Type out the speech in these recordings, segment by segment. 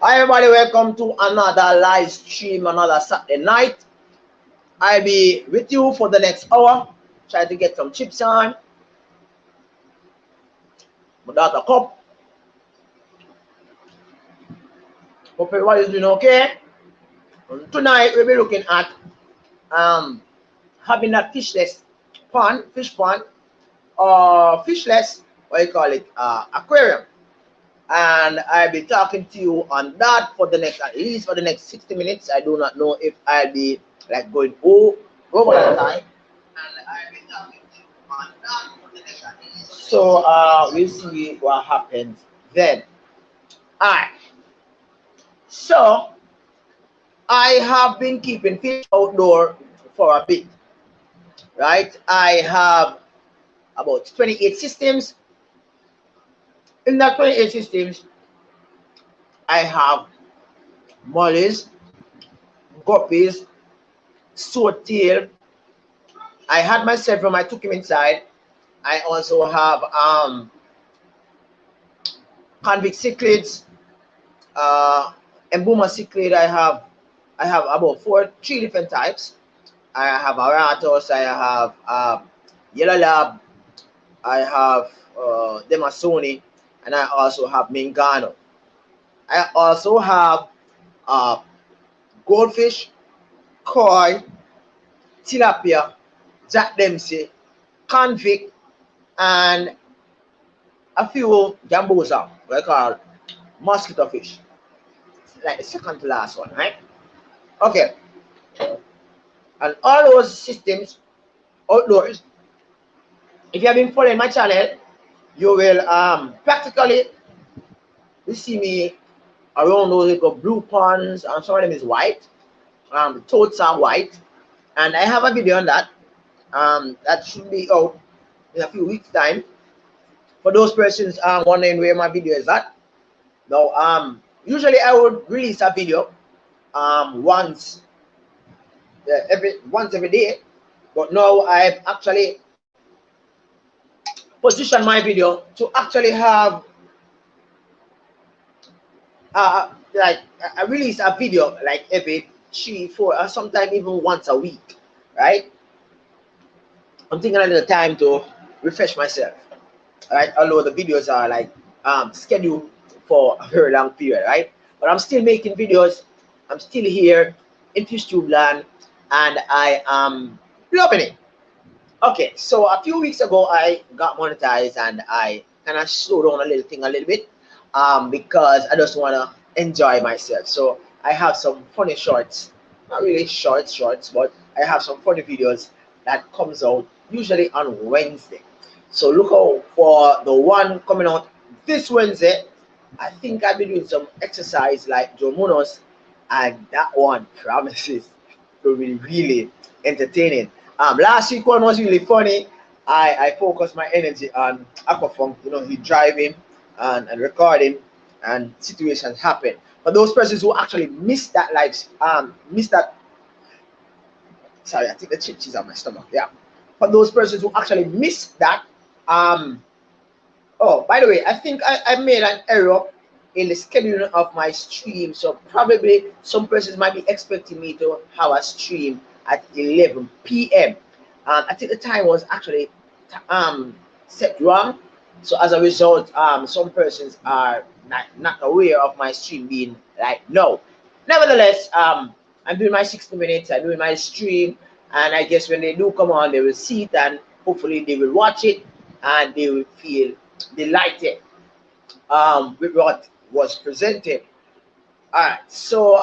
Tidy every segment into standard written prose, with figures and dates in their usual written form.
Hi everybody, welcome to another live stream, another Saturday night. I'll be with you for the next hour. Try to get some chips on. Without a cup. Hope everybody's doing okay. And tonight we'll be looking at having that fish pond, or fishless, what you call it, aquarium. And I'll be talking to you on that for the next, at least for the next 60 minutes. I do not know if I'll be like going over the time. And I'll be talking to you on that for the next, at least. So we'll see what happens then. Alright. So I have been keeping fish outdoor for a bit. Right? I have about 28 systems. In that 28 systems, I have mollies, guppies, swordtail. I had my severum, I took him inside. I also have convict cichlids, emboma cichlid. I have about three different types. I have aratus, I have yellow lab, I have demasoni, and I also have mingano. I also have goldfish, koi, tilapia, jack dempsey, convict, and a few gambosa, what I call mosquito fish. It's like the second to last one, right? Okay. And all those systems outdoors, if you have been following my channel, you will practically see me around those little blue ponds, and some of them is white. The toads are white, and I have a video on that. That should be out in a few weeks' time. For those persons wondering where my video is at, now usually I would release a video once every day, but now I've actually positioned my video to actually have like I release a video like every 3, 4, or sometimes even once a week, right? I'm taking a little time to refresh myself, right? Although the videos are like scheduled for a very long period, right? But I'm still making videos. I'm still here in FishTube land, and I am loving it. Okay, so a few weeks ago I got monetized, and I kind of slowed down a little bit because I just want to enjoy myself. So I have some funny shorts, not really shorts, but I have some funny videos that comes out usually on Wednesday. So look out for the one coming out this Wednesday. I think I'll be doing some exercise like Joe Munoz, and that one promises to be really entertaining. Last week one was really funny. I focused my energy on aquafunk, he driving and recording, and situations happen. For those persons who actually missed that sorry, I think the chips is on my stomach. Yeah. For those persons who actually missed that, oh, by the way, I think I made an error in the scheduling of my stream. So probably some persons might be expecting me to have a stream at 11 p.m. I think the time was actually set wrong. So as a result, some persons are not aware of my stream being like no. Nevertheless, I'm doing my 60 minutes, I'm doing my stream, and I guess when they do come on, they will see it, and hopefully they will watch it, and they will feel delighted with what was presented. Alright, so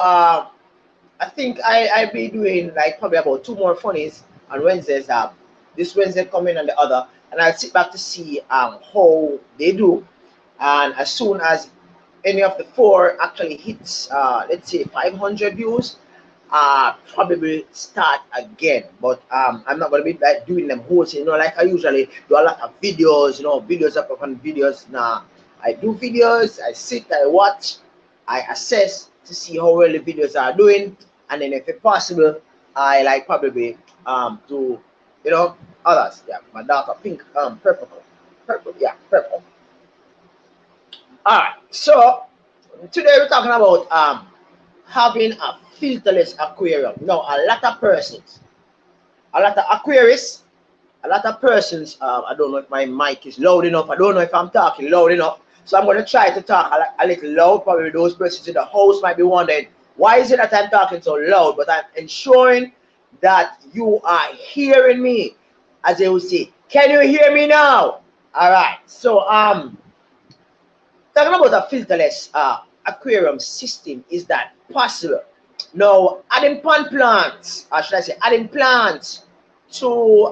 I think I'll be doing like probably about 2 more funnies on Wednesdays. This Wednesday coming and the other, and I'll sit back to see how they do. And as soon as any of the 4 actually hits, let's say 500 views, probably start again. But I'm not gonna be like doing them wholesale, like I usually do a lot of videos, videos upon videos. Now I do videos, I sit, I watch, I assess to see how well the videos are doing, and then if it's possible, I like probably do others. Yeah, my darker pink, purple, yeah, purple. All right, so Today we're talking about having a filterless aquarium. Now, a lot of persons, a lot of aquarists, a lot of persons, I don't know if my mic is loud enough. I don't know if I'm talking loud enough. So I'm going to try to talk a little loud. Probably those persons in the house might be wondering, why is it that I'm talking so loud? But I'm ensuring that you are hearing me. As they would say, can you hear me now? All right. So talking about a filterless aquarium system, is that possible? Now, adding pond plants, or should I say, adding plants to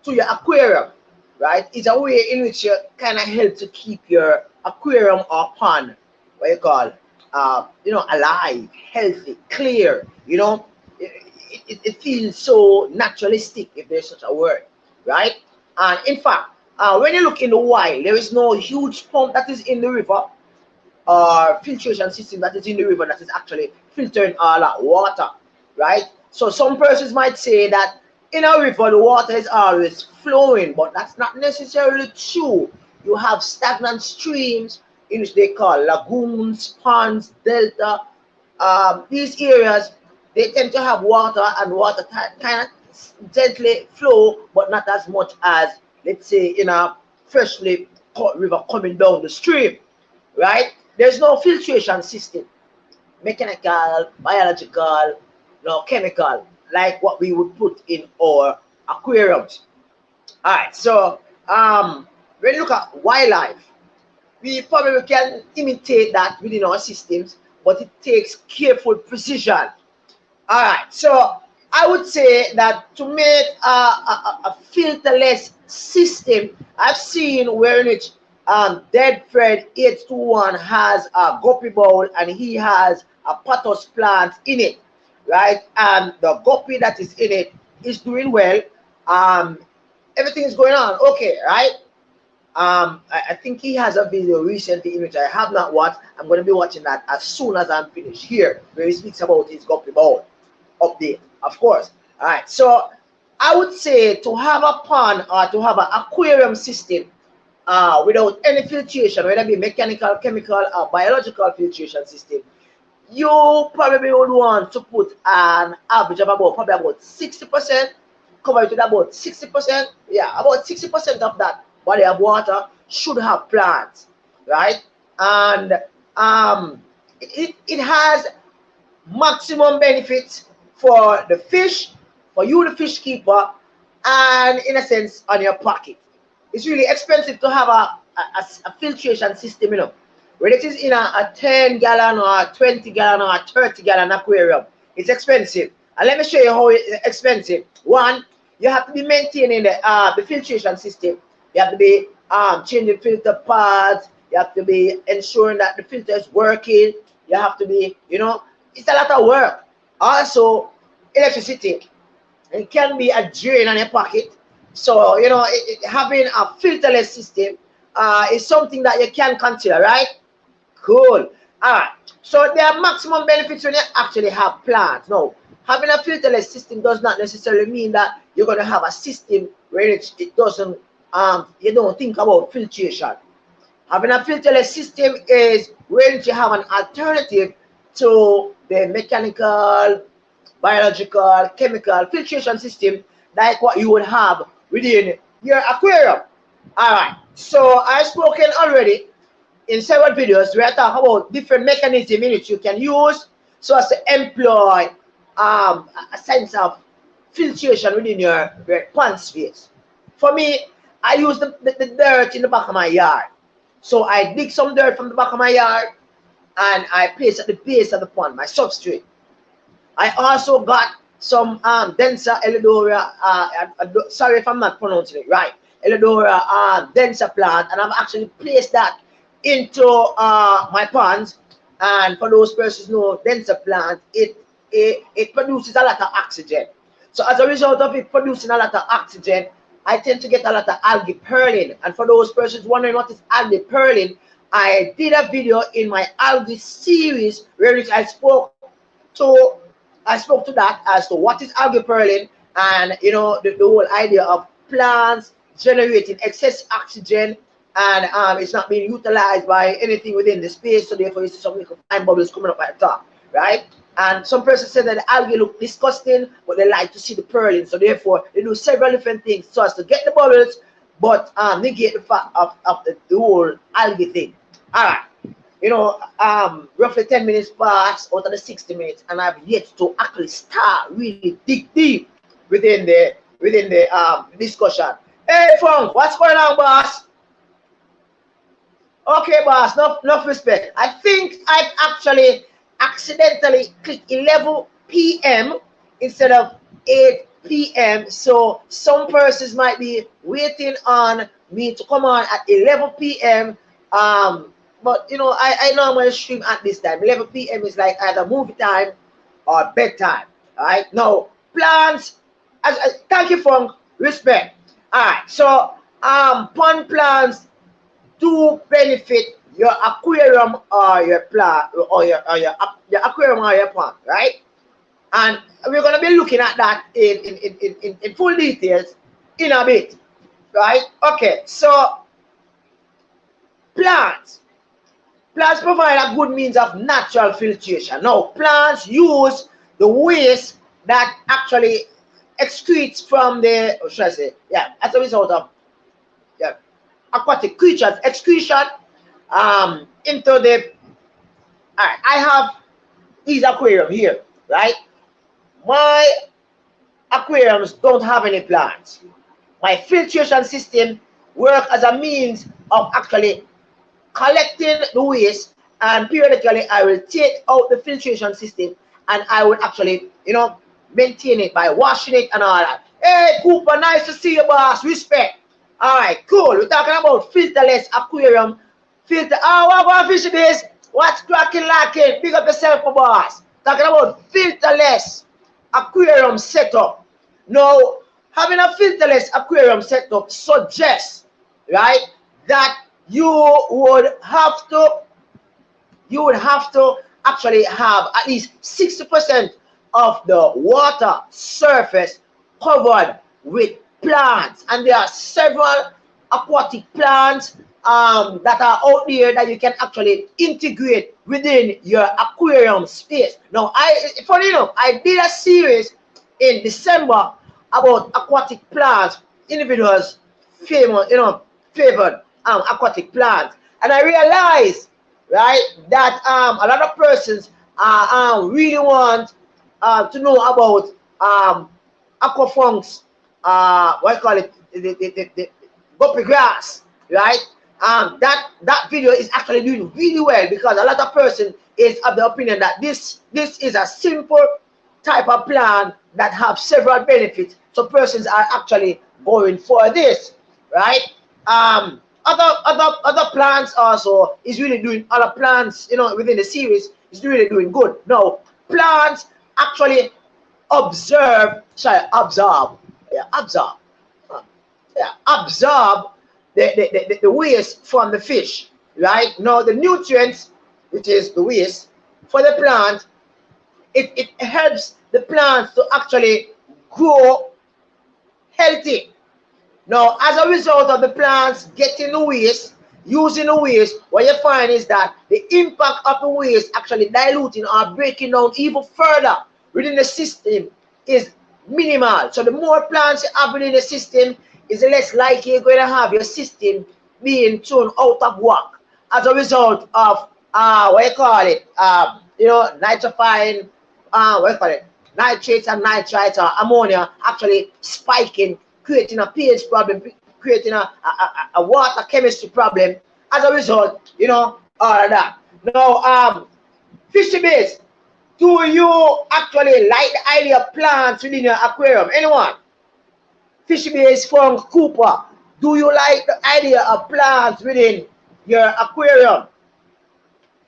your aquarium, right, is a way in which you kind of help to keep your aquarium or pond, what you call, alive, healthy, clear. It feels so naturalistic, if there's such a word, right? And in fact, when you look in the wild, there is no huge pump that is in the river or filtration system that is in the river that is actually filtering all that water, right? So some persons might say that in a river the water is always flowing, but that's not necessarily true. You have stagnant streams in which they call lagoons, ponds, delta. These areas, they tend to have water, and water kind of gently flow, but not as much as, let's say, in a freshly caught river coming down the stream, right? There's no filtration system, mechanical, biological, no chemical, like what we would put in our aquariums. All right, so when you look at wildlife, we probably can imitate that within our systems, but it takes careful precision. All right, so I would say that to make a filterless system, I've seen where in which Dead Fred 821 has a guppy bowl and he has a pothos plant in it, right? And the guppy that is in it is doing well. Um, Everything is going on okay, right? I think he has a video recently in which I have not watched. I'm going to be watching that as soon as I'm finished here, where he speaks about his guppy bowl update, of course. All right, so I would say to have a pond or to have an aquarium system without any filtration, whether it be mechanical, chemical, or biological filtration system, you probably would want to put an average of about probably about 60%, cover it with about 60%. Yeah, about 60% of that body of water should have plants, right? And it has maximum benefits for the fish, for you, the fish keeper, and in a sense, on your pocket. It's really expensive to have a filtration system, when it is in a 10 gallon or a 20 gallon or a 30 gallon aquarium. It's expensive. And let me show you how it's expensive. One, you have to be maintaining the filtration system. You have to be changing filter pads. You have to be ensuring that the filter is working. You have to be, it's a lot of work. Also, electricity. It can be a drain on your pocket. So, having a filterless system is something that you can consider, right? Cool. All right. So there are maximum benefits when you actually have plants. Now, having a filterless system does not necessarily mean that you're going to have a system where it doesn't, you don't think about filtration. Having a filterless system is where you have an alternative to the mechanical, biological, chemical filtration system like what you would have within your aquarium. All right. So I've spoken already in several videos where I talk about different mechanisms in which you can use so as to employ a sense of filtration within your pond space. For me, I use the dirt in the back of my yard. So I dig some dirt from the back of my yard and I place at the base of the pond, my substrate. I also got some denser Elidora, sorry if I'm not pronouncing it right, Elidora denser plant, and I've actually placed that into my ponds. And for those persons who know denser plant, it produces a lot of oxygen. So as a result of it producing a lot of oxygen, I tend to get a lot of algae purling. And for those persons wondering what is algae purling, I did a video in my algae series where I spoke to that as to what is algae purling, and the whole idea of plants generating excess oxygen and it's not being utilized by anything within the space, so therefore you see some little fine bubbles coming up at the top, right? And some persons say that the algae look disgusting, but they like to see the pearling, so therefore they do several different things so as to get the bubbles, but negate the fact of the whole algae thing. All right, you know, roughly 10 minutes past out of the 60 minutes, and I've yet to actually start really dig deep within the discussion. Hey, Funk, what's going on, boss? Okay, boss, enough respect. I think I've actually accidentally clicked 11 p.m. instead of 8 p.m. So some persons might be waiting on me to come on at 11 p.m. But you know, I normally stream at this time. 11 p.m. is like either movie time or bedtime. All right. Now, plants. Thank you for respect. All right. So, pond plants to benefit your aquarium or your plant or your aquarium or your pond, right? And we're gonna be looking at that in full details in a bit, right? Okay, so plants provide a good means of natural filtration. Now, plants use the waste that actually excretes from the, or should I say, yeah, as a result of aquatic creatures excretion into the. All right, I have these aquarium here, right? My aquariums don't have any plants. My filtration system works as a means of actually collecting the waste, and periodically I will take out the filtration system and I will actually, you know, maintain it by washing it and all that. Hey, Cooper, nice to see you, boss. Respect. All right, cool. We're talking about filterless aquarium. What fish it is? What's cracking lacking? Big up yourself, my boss. Talking about filterless aquarium setup. Now, having a filterless aquarium setup suggests, right, that you would have to actually have at least 60% of the water surface covered with plants, and there are several aquatic plants that are out there that you can actually integrate within your aquarium space. Now, funny enough, I did a series in December about aquatic plants, individuals famous, favored aquatic plants, and I realized, right, that a lot of persons really want to know about aquafunks, what I call it, the Guppy Grass, right? That video is actually doing really well because a lot of person is of the opinion that this is a simple type of plant that have several benefits. So persons are actually going for this, right? Other plants also is really doing, other plants, within the series is really doing good. Now, plants actually absorb the waste from the fish, right? Now, the nutrients, which is the waste for the plant, it helps the plants to actually grow healthy. Now, as a result of the plants getting the waste, using the waste, what you find is that the impact of the waste actually diluting or breaking down even further within the system is minimal. So the more plants you have within the system, is the less likely you're going to have your system being thrown out of whack as a result of nitrifying, nitrates and nitrites or ammonia actually spiking, creating a pH problem, creating a water chemistry problem as a result, all of that. Now, fishy base, do you actually like the idea of plants within your aquarium? Anyone? Fishy base from Cooper, do you like the idea of plants within your aquarium?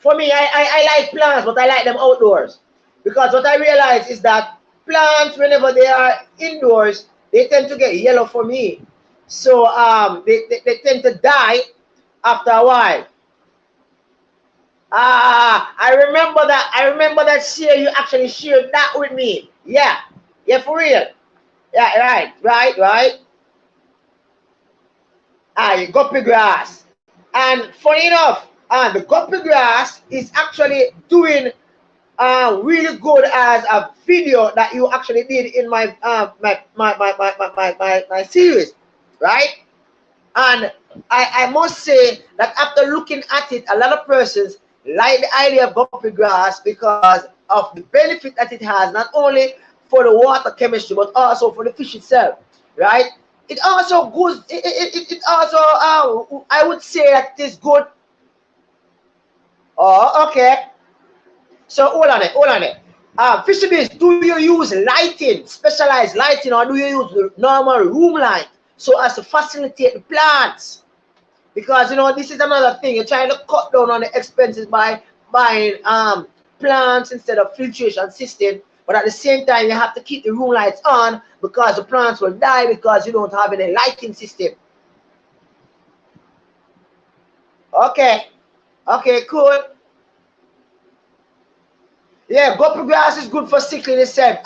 For me, I like plants, but I like them outdoors. Because what I realize is that plants, whenever they are indoors, they tend to get yellow for me. So they tend to die after a while. I remember that share, you actually shared that with me. Yeah, for real. Yeah, right. Guppy Grass. And funny enough, the guppy grass is actually doing really good as a video that you actually did in my my series, right? And I must say that after looking at it, a lot of persons like the idea of guppy grass because of the benefit that it has, not only for the water chemistry but also for the fish itself, right? It also goes. It also I would say that it is good. Oh, okay. So hold on it, hold on it. Fisher bees, do you use lighting, specialized lighting, or do you use the normal room light so as to facilitate the plants? Because you know this is another thing. You're trying to cut down on the expenses by buying plants instead of filtration system, but at the same time you have to keep the room lights on because the plants will die because you don't have any lighting system. Okay, okay, cool. Yeah, guppy grass is good for sickling itself.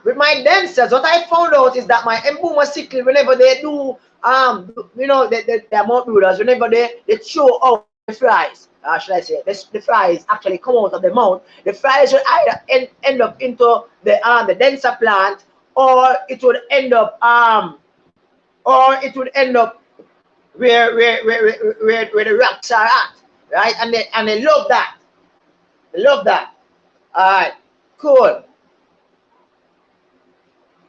With my dancers, what I found out is that my emboma sickling, whenever they do, you know, the mouth brooders, whenever they throw out the flies, should I say, the flies actually come out of the mouth. The flies will either end up into the denser plant, or it would end up where the rocks are at, right? And they love that. They love that. All right, cool.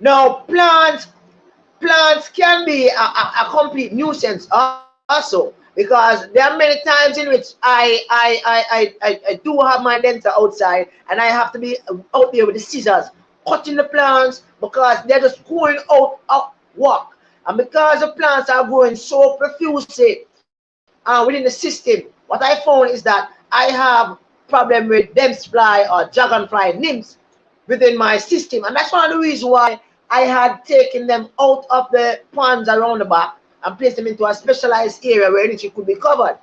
Now, plants can be a complete nuisance also because there are many times in which I do have my dental outside and I have to be out there with the scissors cutting the plants because they're just going out work. And because the plants are growing so profusely within the system, what I found is that I have problem with dempsey fly or dragonfly nymphs within my system, and that's one of the reasons why I had taken them out of the ponds around the back and placed them into a specialized area where it could be covered.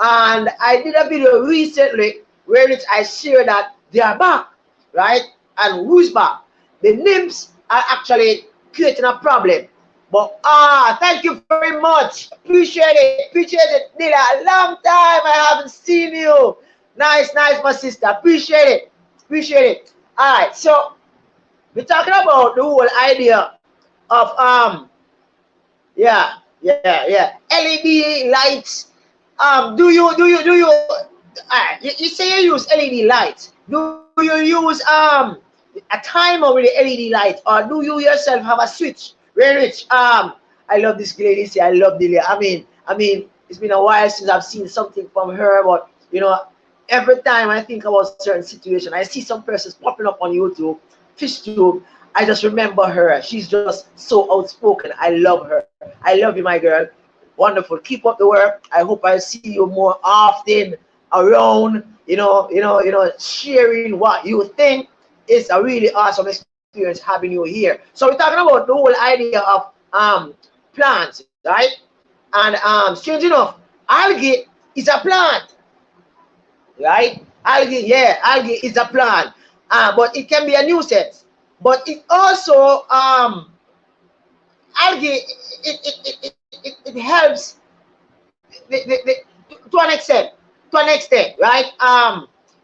And I did a video recently where I shared that they are back, right? And who's back? The nymphs are actually creating a problem. But thank you very much. Appreciate it. Nila, a long time I haven't seen you. Nice, my sister. Appreciate it. Appreciate it. All right, so we're talking about the whole idea of yeah LED lights. You say you use LED lights? Do you use a timer with the LED light, or do you yourself have a switch where it's I love this lady. I love Delia. I mean, it's been a while since I've seen something from her, but you know, every time I think about certain situation, I see some persons popping up on YouTube, FishTube, I just remember her. She's just so outspoken. I love her. I love you, my girl. Wonderful. Keep up the work. I hope I see you more often around, sharing what you think. It's a really awesome experience having you here. So we're talking about the whole idea of plants, right? And strange enough, algae is a plant, right? Algae, yeah, algae is a plant, but it can be a nuisance. But it also algae it helps to an extent, right?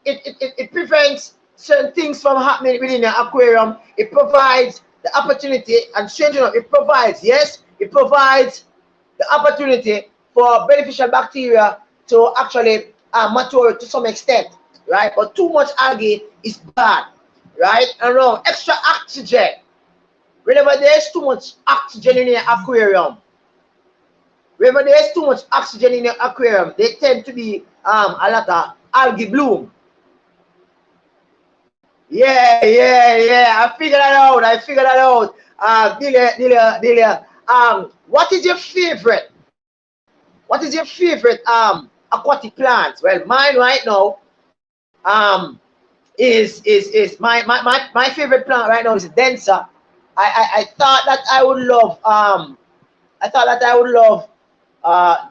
It prevents certain things from happening within the aquarium. It provides the opportunity, and strange enough, it provides the opportunity for beneficial bacteria to actually mature to some extent, right? But too much algae is bad, right? And wrong. Extra oxygen. Whenever there's too much oxygen in the aquarium, they tend to be a lot of algae bloom. Yeah. I figured that out. Delia. What is your favorite? Aquatic plant? Well, mine right now is my favorite plant right now is denser. I thought that I would love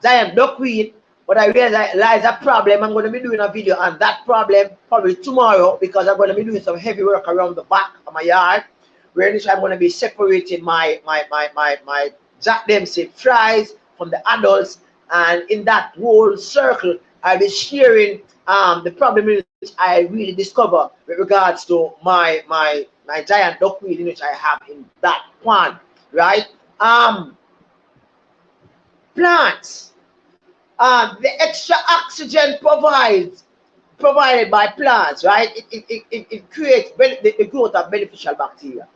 giant duckweed, but I realized a problem. I'm going to be doing a video on that problem probably tomorrow because I'm going to be doing some heavy work around the back of my yard, where I'm going to be separating my Jack Dempsey fries from the adults and in that whole circle, I'll be sharing the problem which I really discover with regards to my giant duckweed in which I have in that pond, right? Plants, the extra oxygen provided by plants, right? It creates the growth of beneficial bacteria,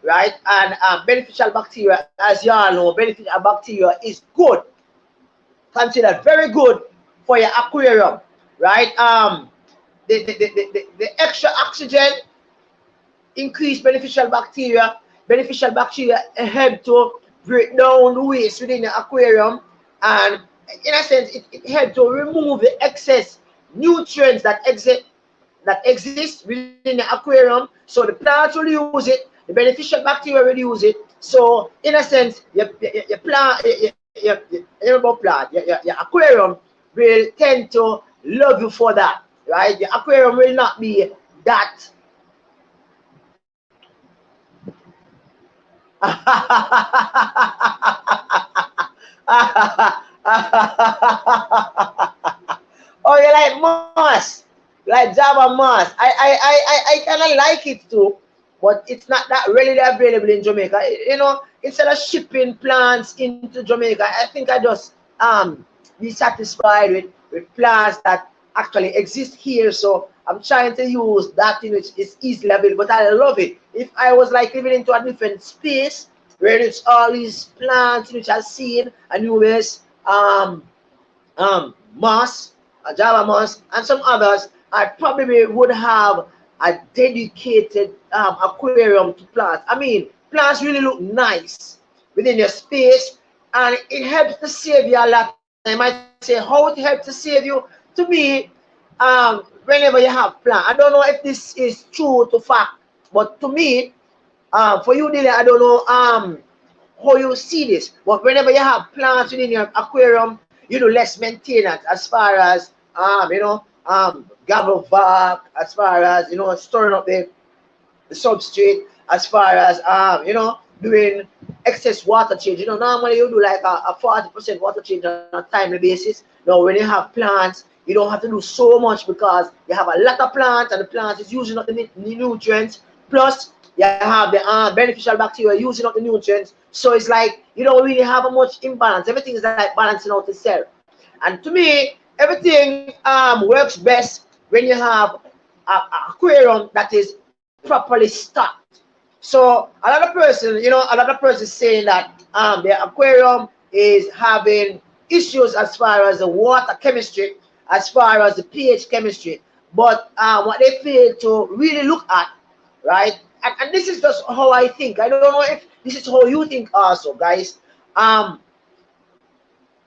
right? And beneficial bacteria, as you all know, beneficial bacteria is good, considered very good for your aquarium, right? The extra oxygen increase beneficial bacteria. Beneficial bacteria help to break down the waste within the aquarium, and in a sense, it helps to remove the excess nutrients that exist within the aquarium. So the plants will use it, the beneficial bacteria will use it. So in a sense, your aquarium will tend to love you for that, right? The aquarium will not be that oh, you like moss, like Java moss. I kind of like it too, but it's not that readily available in Jamaica. You know, instead of shipping plants into Jamaica, I think I just be satisfied with plants that actually exist here. So I'm trying to use that in which is easily available, but I love it. If I was like living into a different space where it's all these plants which I've seen and numerous moss, Java moss, and some others, I probably would have a dedicated aquarium to plants. I mean, plants really look nice within your space, and it helps to save you a lot. I might say how it helps to save you. To me, whenever you have plants, I don't know if this is true to fact, but to me, for you, Dylan, I don't know how you see this, but whenever you have plants within your aquarium, you do less maintenance as far as gravel vac, as far as storing up the substrate, as far as doing excess water change. Normally you do like a 40% water change on a timely basis. Now when you have plants, you don't have to do so much because you have a lot of plants and the plant is using up the nutrients. Plus you have the beneficial bacteria using up the nutrients. So it's like you don't really have a much imbalance. Everything is like balancing out itself. And to me, everything works best when you have an aquarium that is properly stocked. So a lot of persons saying that their aquarium is having issues as far as the water chemistry, as far as the pH chemistry, but what they fail to really look at, right? And this is just how I think. I don't know if this is how you think also, guys.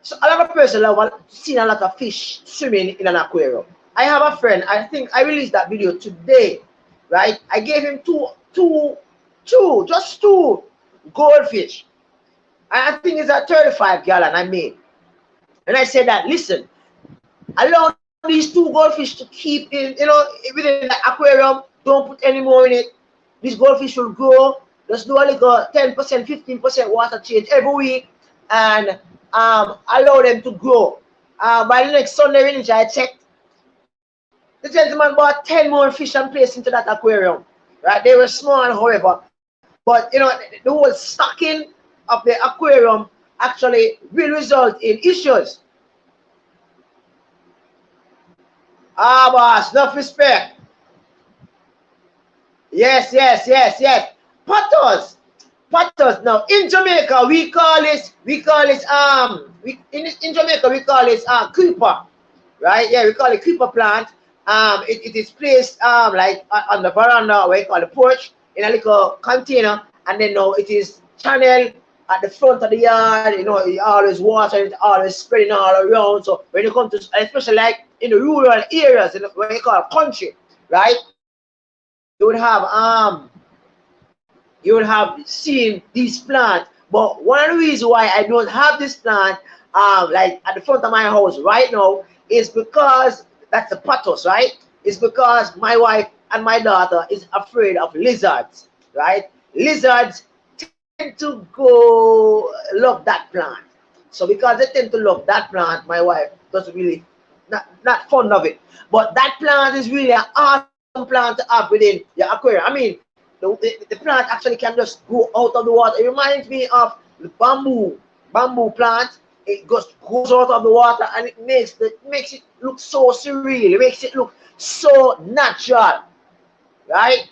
So a lot of persons have seen a lot of fish swimming in an aquarium. I have a friend, I think I released that video today, right? I gave him just two goldfish. I think it's a 35 gallon I made. And I said that, listen, allow these two goldfish to keep within the aquarium. Don't put any more in it. These goldfish will grow. Just do a little 10%, 15% water change every week, and allow them to grow. By the next Sunday, when I checked, the gentleman bought 10 more fish and placed into that aquarium. Right? They were small, however, but the whole stocking of the aquarium actually will result in issues. Boss, enough respect. Yes. Potters. Now in Jamaica we call it in Jamaica we call it creeper, right? Yeah, we call it creeper plant. It is placed like on the veranda, where you call the porch, in a little container, and then now it is channeled at the front of the yard. You always water it, always spreading all around. So when you come to, especially like in the rural areas, where you call country, right? You would have seen these plants. But one of the reasons why I don't have this plant like at the front of my house right now is because that's the pothos, right? It's because my wife and my daughter is afraid of lizards, right? Lizards tend to go love that plant. So because they tend to love that plant, my wife doesn't really not fond of it. But that plant is really an awesome plant to have within your aquarium. I mean, the plant actually can just go out of the water. It reminds me of the bamboo plant. It goes out of the water and it makes it look so surreal. It makes it look so natural, right?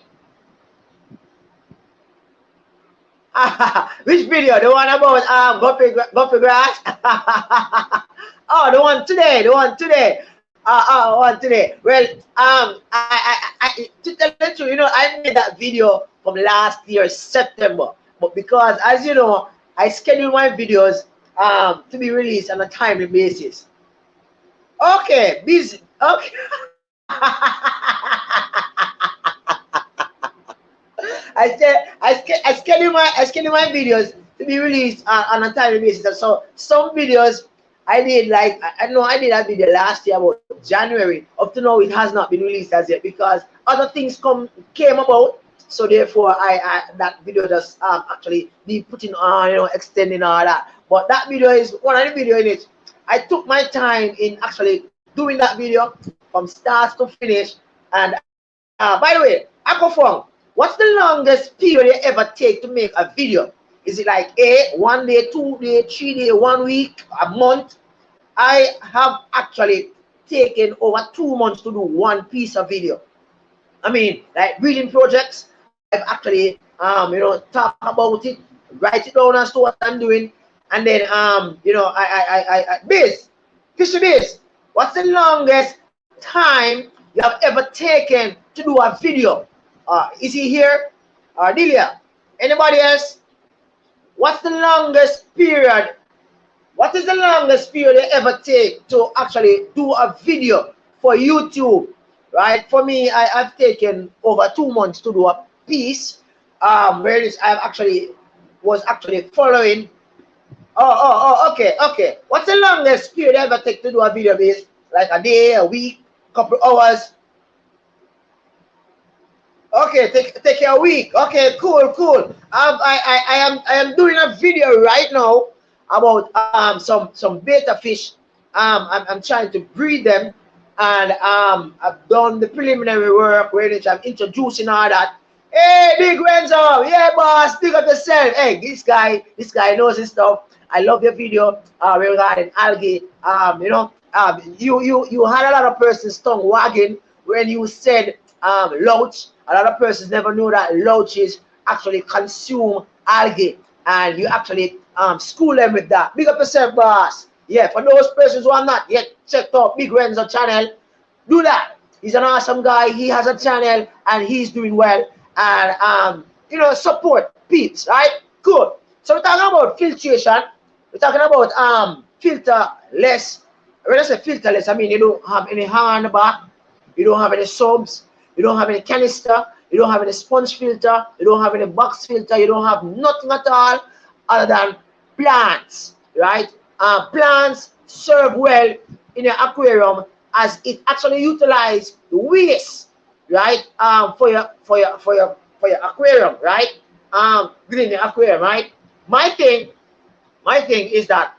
Which video? The one about Guppy Grass? Oh, the one today. The one today. One today. Well, to tell the truth, you know, I made that video from last year September, but because, as you know, I schedule my videos to be released on a timely basis. Okay, busy. Okay. I schedule my videos to be released on a timely basis. So some videos I did, like I know I did that video last year about January. Up to now it has not been released as yet because other things came about. So therefore that video just actually be putting on, you know, extending all that. But that video is one of the video in it. I took my time in actually doing that video from start to finish. And by the way, Aquafong, what's the longest period you ever take to make a video? Is it like 1 day, 2 day, 3 day, 1 week, a month? I have actually taken over 2 months to do one piece of video. I mean, like breeding projects, I've actually you know, talk about it, write it down as to what I'm doing, and then you know, fishy base. What's the longest time you have ever taken to do a video? Is he here? Delia? Anybody else? What's the longest period? What is the longest period you ever take to actually do a video for YouTube? Right? For me, I've taken over 2 months to do a piece. Where I was actually following. Okay. What's the longest period you ever take to do a video base? Like a day, a week, couple hours? Okay, take a week. Okay, cool. I am doing a video right now about some betta fish. I'm trying to breed them, and I've done the preliminary work where I'm introducing all that. Hey, Big Renzo, yeah, boss, big up yourself. Hey, this guy knows his stuff. I love your video regarding algae. You know, you had a lot of persons tongue wagging when you said loach. A lot of persons never know that loaches actually consume algae, and you actually school them with that. Big up yourself, boss. Yeah, for those persons who are not yet checked out Big Renzo channel, do that. He's an awesome guy. He has a channel and he's doing well. And you know, support peeps, right? Good. So we're talking about filtration. We're talking about filterless. When I say filterless, I mean you don't have any hang on the back, you don't have any subs, you don't have any canister, you don't have any sponge filter, you don't have any box filter, you don't have nothing at all other than plants, right? Plants serve well in your aquarium as it actually utilizes the waste, right? For your aquarium, right? Within the aquarium, right? My thing is that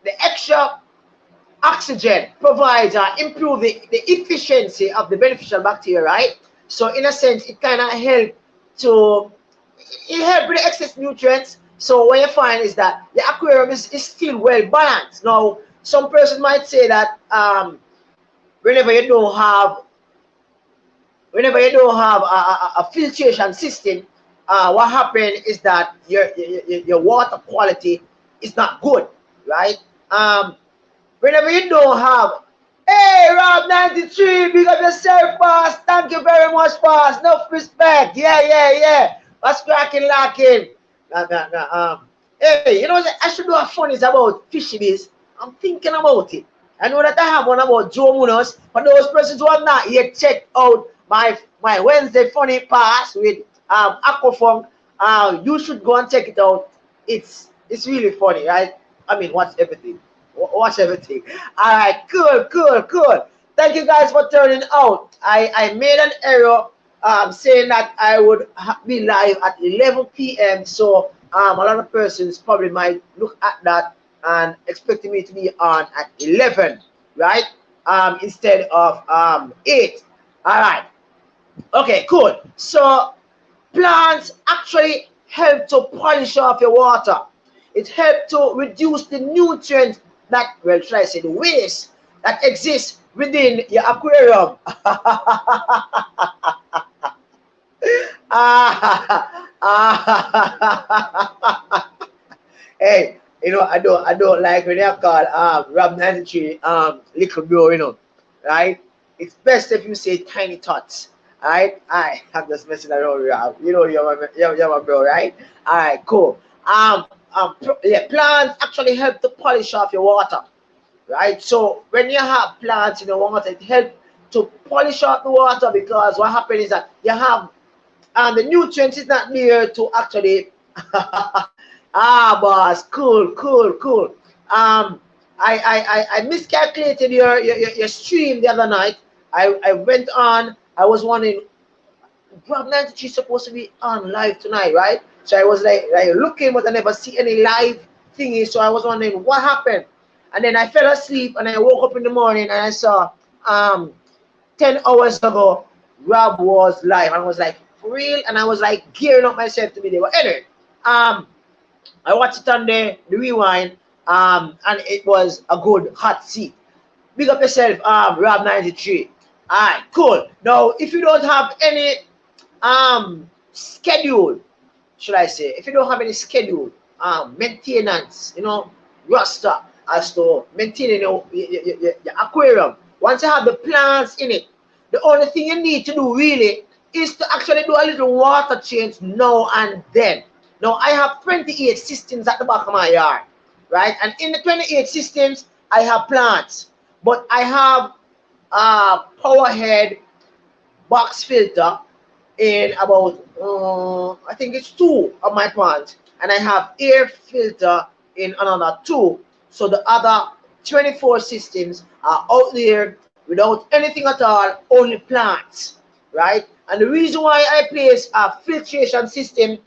the extra oxygen provides improve the efficiency of the beneficial bacteria, right? So in a sense, it kind of help with the excess nutrients. So what you find is that the aquarium is still well balanced. Now, some person might say that whenever you don't have a filtration system, what happens is that your water quality is not good, right? Whenever you don't have, hey, Rob 93, big up yourself, boss. Thank you very much, boss. Enough respect. Yeah. What's cracking, lacking? Hey, you know, I should do a funnies about fishy bees. I'm thinking about it. I know that I have one about Joe Munoz. For those persons who have not yet checked out my Wednesday funny pass with Aquafunk, you should go and check it out. It's really funny, right? I mean, watch everything. Watch everything. All right, cool. Thank you guys for turning out. I made an error saying that I would be live at 11 p.m. So a lot of persons probably might look at that and expecting me to be on at 11, right? Instead of 8. All right. Okay, cool. So plants actually help to polish off your water. It helps to reduce the nutrients that, well, should I say, the waste that exists within your aquarium. Hey, I don't like when they call Rob 93 little bro, right? It's best if you say tiny tots. Alright? I'm just messing around with Rob. You're my bro, right? Alright, cool. Yeah, plants actually help to polish off your water. Right? So when you have plants in the water, it helps to polish off the water, because what happens is that you have the nutrients is not there to actually boss, cool, cool, cool. I miscalculated your stream the other night. I went on. I was wondering, Grab 93 supposed to be on live tonight, right? So I was like looking, but I never see any live thingy. So I was wondering what happened. And then I fell asleep, and I woke up in the morning, and I saw 10 hours ago Rob was live, and I was like, for real? And I was like gearing up myself to be there. But anyway, I watched it on the rewind, and it was a good hot seat. Big up yourself, Rob 93. Alright, cool. Now, if you don't have any schedule, should I say, if you don't have any schedule, maintenance, roster as to maintaining your aquarium, once you have the plants in it, the only thing you need to do really is to actually do a little water change now and then. Now, I have 28 systems at the back of my yard, right? And in the 28 systems, I have plants, but I have a powerhead box filter in about, I think it's 2 of my plants, and I have air filter in another 2. So the other 24 systems are out there without anything at all, only plants, right? And the reason why I place a filtration system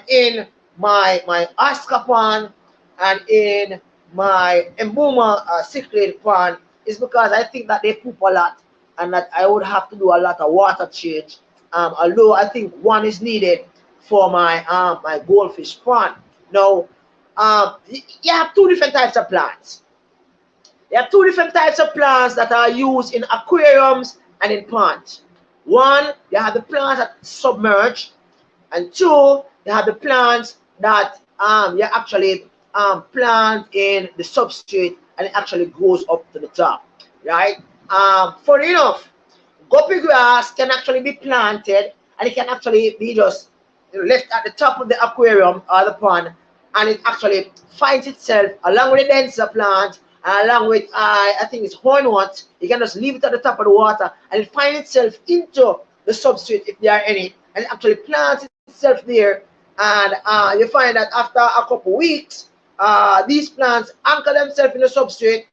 in my Oscar pond and in my Embuma cichlid pond is because I think that they poop a lot, and that I would have to do a lot of water change. Although I think one is needed for my my goldfish pond. Now, you have 2 different types of plants. There are 2 different types of plants that are used in aquariums and in ponds. One, you have the plants that submerge, and 2, you have the plants that you actually plant in the substrate, and it actually goes up to the top, right? Funny enough, guppy grass can actually be planted, and it can actually be just left at the top of the aquarium or the pond, and it actually finds itself along with the denser plant, and along with I think it's hornworts. You can just leave it at the top of the water, and it finds itself into the substrate if there are any, and it actually plants itself there. And you find that after a couple weeks, these plants anchor themselves in the substrate.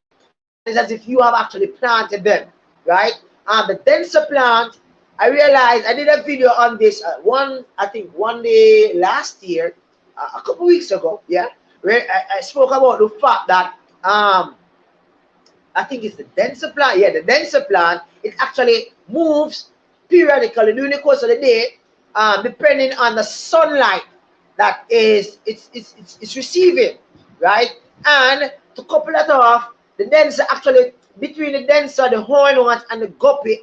It's as if you have actually planted them, right? The denser plant, I realized I did a video on this I think one day last year, a couple weeks ago, yeah, where I spoke about the fact that I think it's the denser plant. Yeah, the denser plant, it actually moves periodically during the course of the day, depending on the sunlight that it's receiving, right? And to couple that off, the denser actually, between the denser, the hornworts, and the guppy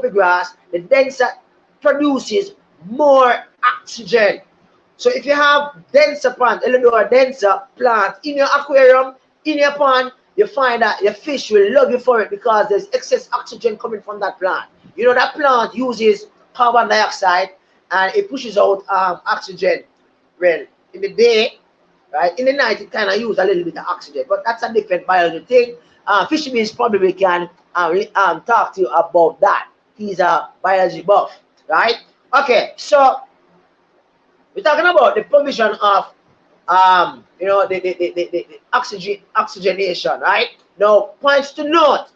grass, the denser produces more oxygen. So if you have denser plant, a little denser plant in your aquarium, in your pond, you find that your fish will love you for it, because there's excess oxygen coming from that plant. That plant uses carbon dioxide, and it pushes out oxygen. Well, in the day, right? In the night, it kind of uses a little bit of oxygen, but that's a different biology thing. Fisherman's probably can talk to you about that. He's a biology buff, right? Okay, so we're talking about the provision of the oxygenation, right? Now, points to note: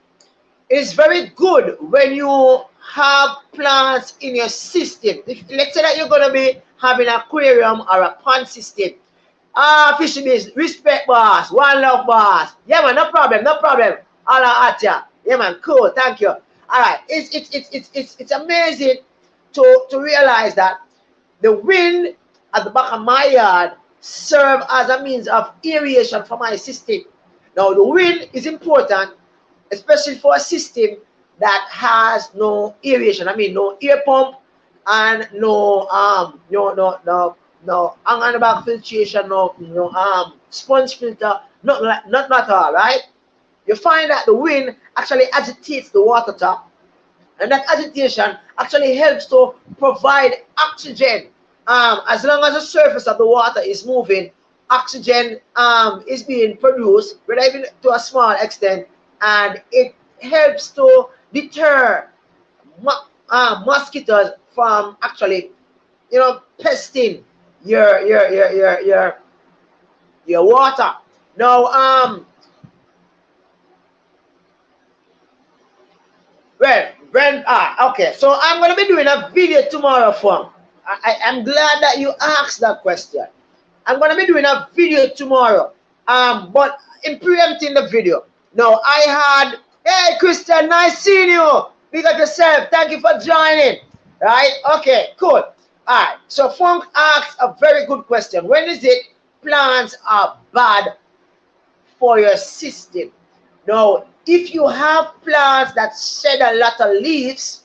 it's very good when you have plants in your system. Let's say that you're going to be have an aquarium or a pond system. Fishing is respect, boss. One love, boss. Yeah, man, no problem, no problem. All right, yeah. Yeah, man, cool. Thank you. All right, it's amazing to realize that the wind at the back of my yard serve as a means of aeration for my system. Now, the wind is important, especially for a system that has no aeration. I mean, no air pump and no hang on the back filtration, no sponge filter, not at all, right? You find that the wind actually agitates the water top, and that agitation actually helps to provide oxygen. As long as the surface of the water is moving, oxygen is being produced, whether even to a small extent, and it helps to deter mosquitoes from actually, pesting your water. Now, well, Brent, okay. So I'm gonna be doing a video tomorrow, Fong. I'm glad that you asked that question. I'm gonna be doing a video tomorrow. But in preempting the video, no, I had, hey Christian, nice seeing you. Big up yourself. Thank you for joining. Right? Okay, cool. Alright. So Funk asked a very good question. When is it plants are bad for your system? Now, if you have plants that shed a lot of leaves,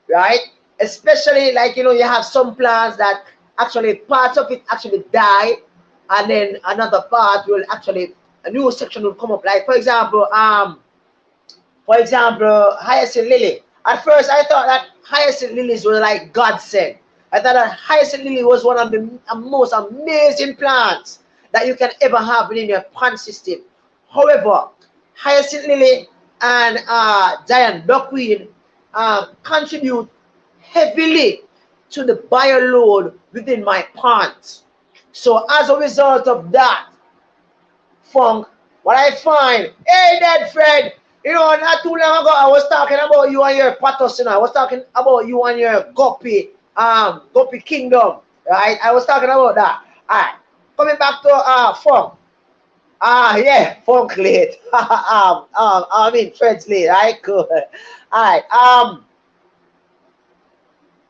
right? Especially like, you have some plants that actually parts of it actually die, and then another part will actually, a new section will come up. Like for example, hyacinth lily. At first I thought that hyacinth lilies were like God sent. I thought that hyacinth lily was one of the most amazing plants that you can ever have within your pond system. However, hyacinth lily and giant duckweed contribute heavily to the bioload within my ponds. So as a result of that, Funk, what I find, hey, Dead Fred, not too long ago I was talking about you and your patos, I was talking about you and your guppy, guppy kingdom, right? I was talking about that. All right, coming back to Funk. Yeah, Funk late. I mean Fred's late, right? Cool. All right.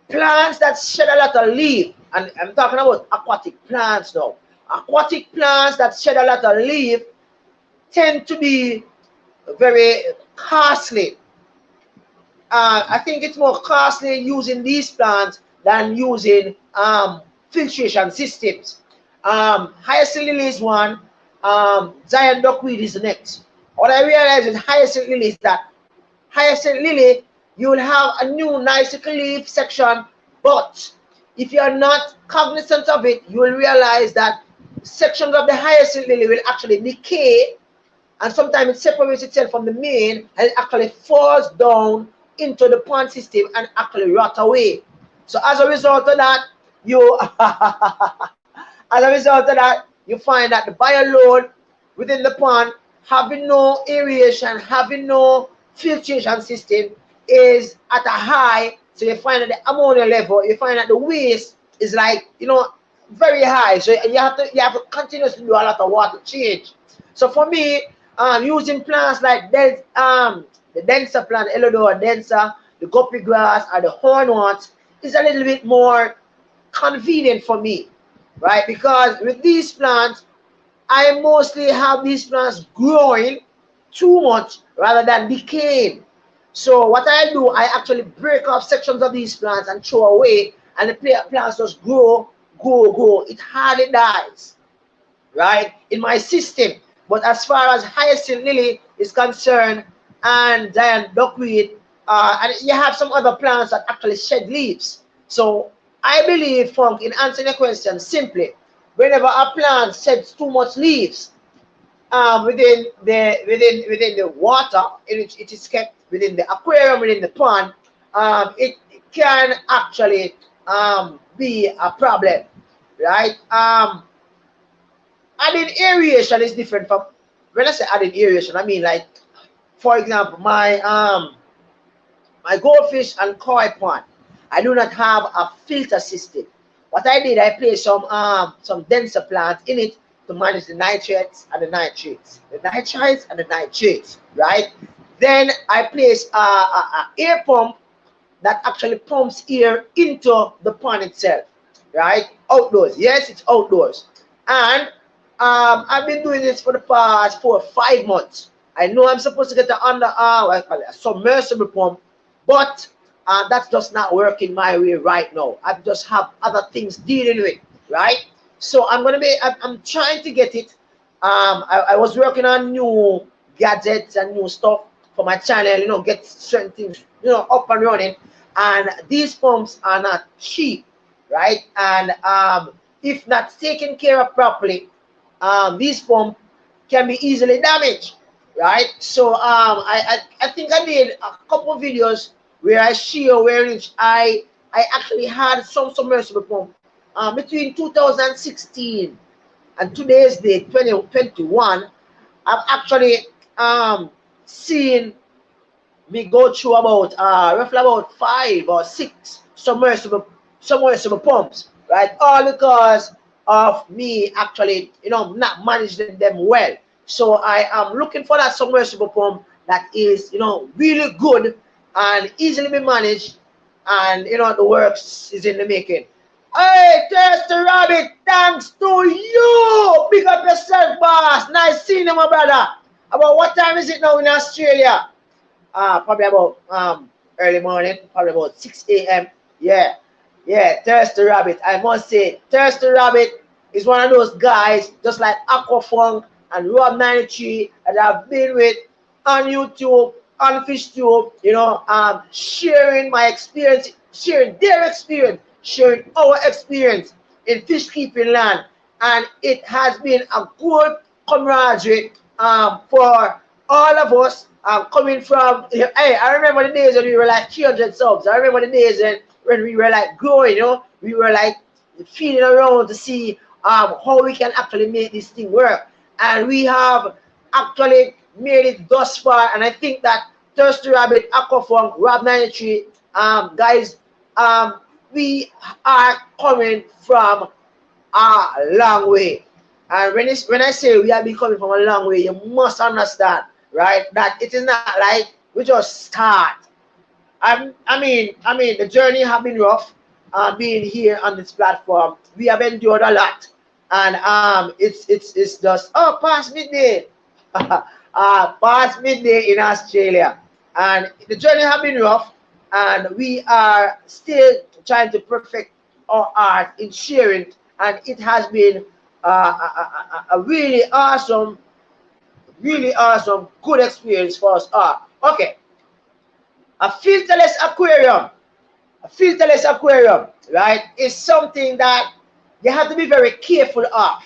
Plants that shed a lot of leaf, and I'm talking about aquatic plants now. Aquatic plants that shed a lot of leaf tend to be very costly. I think it's more costly using these plants than using filtration systems. Hyacinth lily is one, giant duckweed is the next. What I realize with hyacinth lily is that hyacinth lily, you will have a new nice little leaf section, but if you are not cognizant of it, you will realize that sections of the hyacinth lily will actually decay, and sometimes it separates itself from the main and it actually falls down into the pond system and actually rot away. So as a result of that, you find that the bioload within the pond, having no aeration, having no filtration system, is at a high. So you find that the ammonia level, you find that the waste is like, very high. So you have to continuously do a lot of water change. So for me, using plants like the denser plant, Elodor denser, the Guppy Grass, or the hornworts is a little bit more convenient for me, right? Because with these plants, I mostly have these plants growing too much rather than decaying. So what I do, I actually break off sections of these plants and throw away, and the plants just grow. It hardly dies, right, in my system. But as far as hyacinth lily is concerned, and giant duckweed, and you have some other plants that actually shed leaves. So I believe, Funk, in answering your question simply, whenever a plant sheds too much leaves within the water in which it is kept, within the aquarium, within the pond, it can actually be a problem, right? Adding aeration is different from, when I say adding aeration, I mean like, for example, my goldfish and koi pond, I do not have a filter system. what I did, I placed some denser plants in it to manage the nitrates and the nitrates, right? Then I placed a air pump that actually pumps air into the pond itself, right? Outdoors, yes, it's outdoors. And I've been doing this for the past 4 or 5 months. I know I'm supposed to get an what I call it, a submersible pump, but that's just not working my way right now. I just have other things dealing with, right? So I'm trying to get it. I was working on new gadgets and new stuff for my channel, you know, get certain things, you know, up and running. And these pumps are not cheap, right? And if not taken care of properly, these pumps can be easily damaged, right? So I think I made a couple of videos where I share where I actually had some submersible pump between 2016 and today's date 2021. I've actually seen me go through about roughly about 5 or 6 submersible pumps, right? All because of me actually, you know, not managing them well. So I am looking for that submersible pump that is, you know, really good and easily be managed, and you know the works is in the making. Hey, there's the rabbit. Thanks to you. Big up yourself, boss. Nice seeing you, my brother. About what time is it now in Australia? Probably about early morning, probably about 6 a.m. Yeah, yeah, Thirsty Rabbit. I must say, Thirsty Rabbit is one of those guys, just like Aquafunk and Rob 93, that I've been with on YouTube, on FishTube, you know, sharing my experience, sharing their experience, sharing our experience in fish keeping land. And it has been a good camaraderie for all of us coming from, hey, I remember the days when we were like 300 subs. I remember the days when we were like growing, you know, we were like feeling around to see how we can actually make this thing work. And we have actually made it thus far. And I think that Thirsty Rabbit, Aquafunk, Rob 93, guys, we are coming from a long way. And when I say we have been coming from a long way, you must understand, right, that it is not like we just start. I mean, the journey have been rough. Being here on this platform, we have endured a lot, and it's just past midday, past midday in Australia, and the journey have been rough, and we are still trying to perfect our art in sharing, and it has been a really awesome, good experience for us all. Okay, a filterless aquarium. A filterless aquarium, right, is something that you have to be very careful of,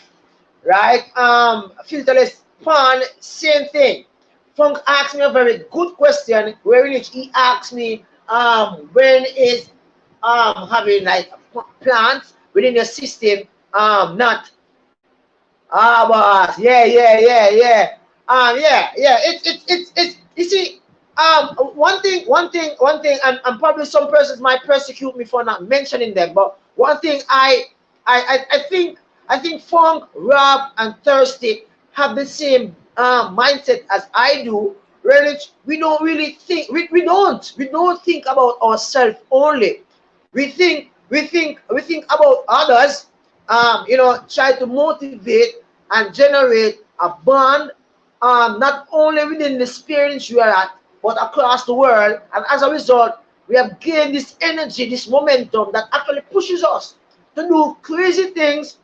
right? Filterless pond, same thing. Funk asked me a very good question, where in which he asked me when is having like plants within your system not boss, yeah, it's you see, one thing, and probably some persons might persecute me for not mentioning them, but one thing I think Funk, Rob, and Thirsty have the same mindset as I do. Really, we don't really think, we don't think about ourselves only. We think about others. You know, try to motivate and generate a bond, not only within the experience you are at, but across the world. And as a result, we have gained this energy, this momentum that actually pushes us to do crazy things,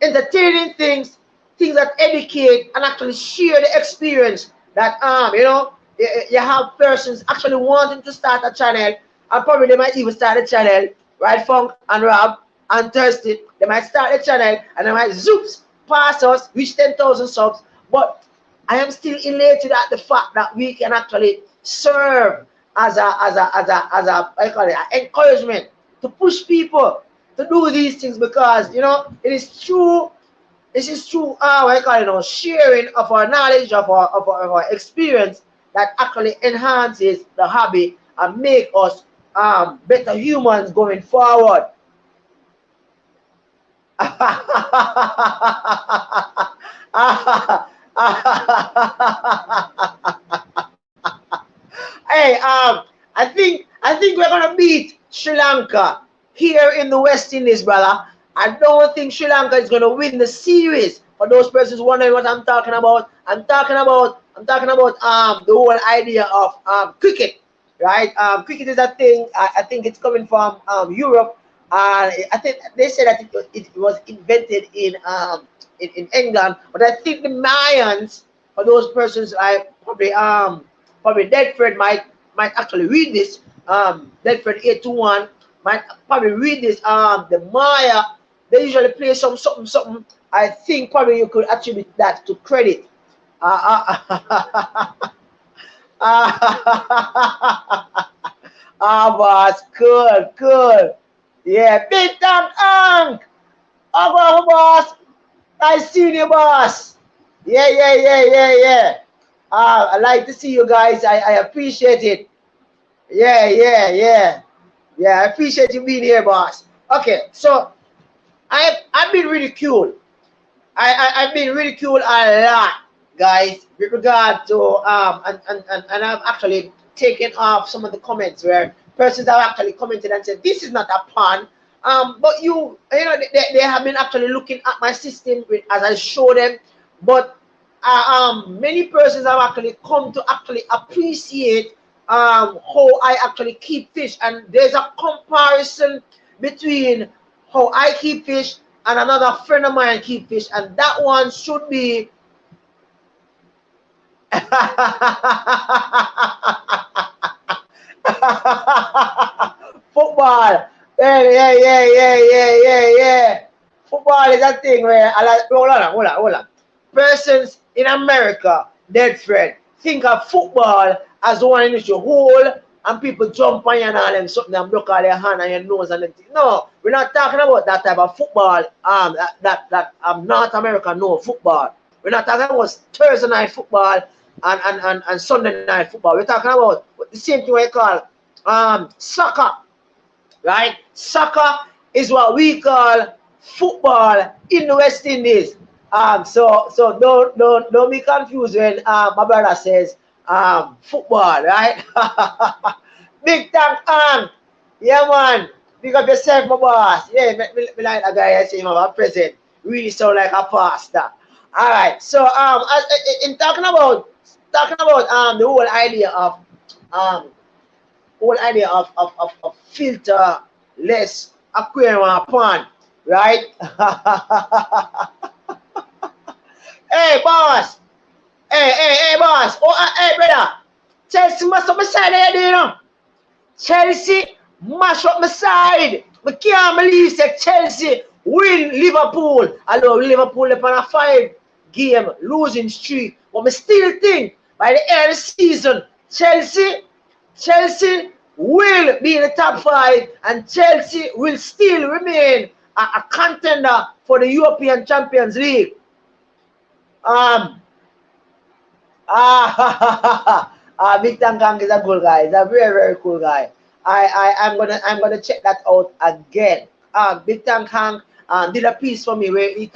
entertaining things, things that educate and actually share the experience that you know, you have persons actually wanting to start a channel, and probably they might even start a channel, right? Funk and Rob and Thirsty, they might start a channel and they might zoops pass us, reach 10,000 subs. But I am still elated at the fact that we can actually serve as I call it, an encouragement to push people to do these things, because you know it is true. This is true. I call it, you know, sharing of our knowledge, of our experience, that actually enhances the hobby and make us better humans going forward. Hey, I think we're gonna beat Sri Lanka here in the West Indies, brother. I don't think Sri Lanka is gonna win the series. For those persons wondering what I'm talking about, I'm talking about the whole idea of cricket, right? Cricket is a thing. I think it's coming from Europe. I think they said that it was invented in England, but I think the Mayans, for those persons, I probably Deadford might actually read this. Deadford 821 might probably read this. The Maya, they usually play something. I think probably you could attribute that to credit. Boss, cool. Yeah, big time, Hank. Oh, boss. Nice seeing you, boss. Yeah. I like to see you guys. I appreciate it. Yeah. Yeah, I appreciate you being here, boss. Okay, so I've been ridiculed. I've been ridiculed a lot, guys, with regard to and I've actually taken off some of the comments where persons have actually commented and said this is not a pun. But you know they have been actually looking at my system as I show them, but many persons have actually come to actually appreciate how I actually keep fish, and there's a comparison between how I keep fish and another friend of mine keep fish, and that one should be football. Yeah. Football is a thing where I like. Hold on. Persons in America, dead friend, think of football as the one in which you hold and people jump on you and all them something and block all their hand and your nose and everything. No, we're not talking about that type of football. That North America no football. We're not talking about Thursday night football and Sunday night football. We're talking about the same thing we call soccer, right? Soccer is what we call football in the West Indies. So don't be confused when my brother says football, right? Big thank yeah man. Big up yourself, my boss. Yeah, me like a guy I say him have a present. Really sound like a pastor. All right. So in talking about the um whole idea of filterless aquarium and pond, right? Hey boss, hey boss, hey brother, Chelsea must up my side there, you know. Chelsea mash up my side. I can't believe that Chelsea win Liverpool. Although Liverpool upon a 5-game losing streak. But I still think by the end of the season, Chelsea will be in the top 5 and Chelsea will still remain a contender for the European Champions League. Victor Kang is a cool guy. He's a very cool guy. I'm gonna check that out again. Victor Kang did a piece for me where he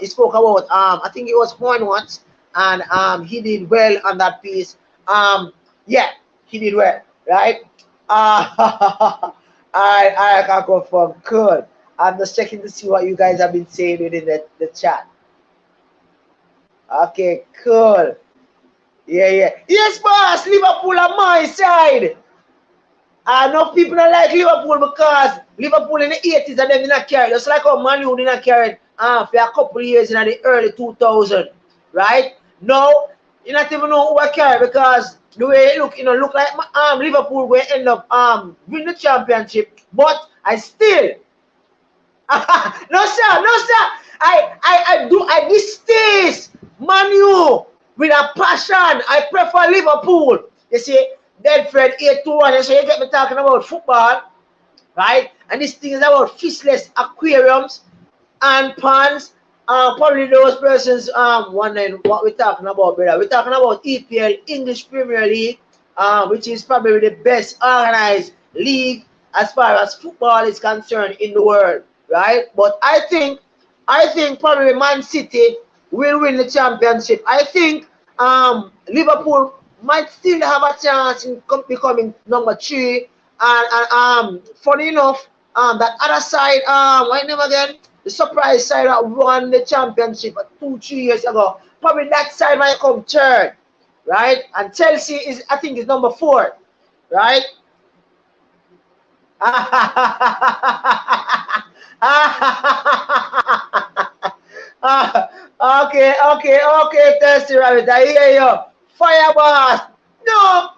spoke about I think it was Horn once, and he did well on that piece. Yeah, he did well, right? I can confirm. Good. I'm just checking to see what you guys have been saying within the chat. Okay, cool. Yeah. Yes, boss. Liverpool on my side. Enough people don't like Liverpool because Liverpool in the 80s and them did not carry. Just like how Man U did not carry for a couple of years in the early 2000s, right? Now, you not even know who I carry because the way it look like Liverpool will end up win the championship. But I still no sir. I distaste Man U with a passion. I prefer Liverpool. You see, Deadford 821, so you get me talking about football, right? And this thing is about fishless aquariums and ponds. Probably those persons wondering what we're talking about, brother. We're talking about EPL, English Premier League, which is probably the best organized league as far as football is concerned in the world, right? But I think I think probably Man City will win the championship. I think Liverpool might still have a chance in becoming number 3. And funny enough, that other side, what name again? The surprise side that won the championship 2-3 years ago. Probably that side might come third, right? And Chelsea is, I think, is number 4, right? Okay, Thirsty Rabbit, I hear you. Fire boss. No,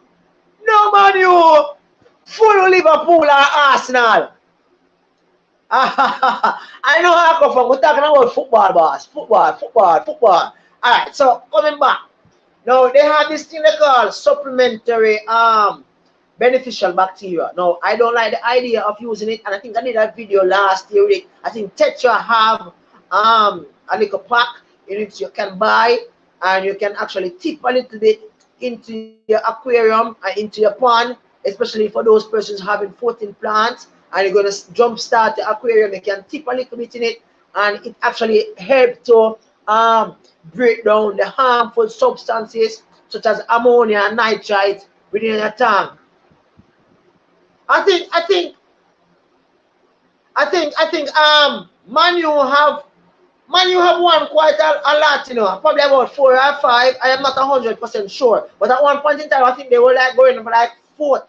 no, man, you. Full Liverpool or Arsenal. I know how I come from. We're talking about football, boss. Football. Alright, so coming back. Now, they have this thing they call supplementary beneficial bacteria. Now, I don't like the idea of using it, and I think I did a video last year with it. I think Tetra have a little pack in which you can buy, and you can actually tip a little bit into your aquarium and into your pond, especially for those persons having 14 plants, and you're going to jumpstart the aquarium. You can tip a little bit in it, and it actually helps to break down the harmful substances such as ammonia and nitrite within your tank. I think Man U have won quite a lot, you know, probably about 4 or 5. I am not 100% sure, but at one point in time, I think they were like going for like fourth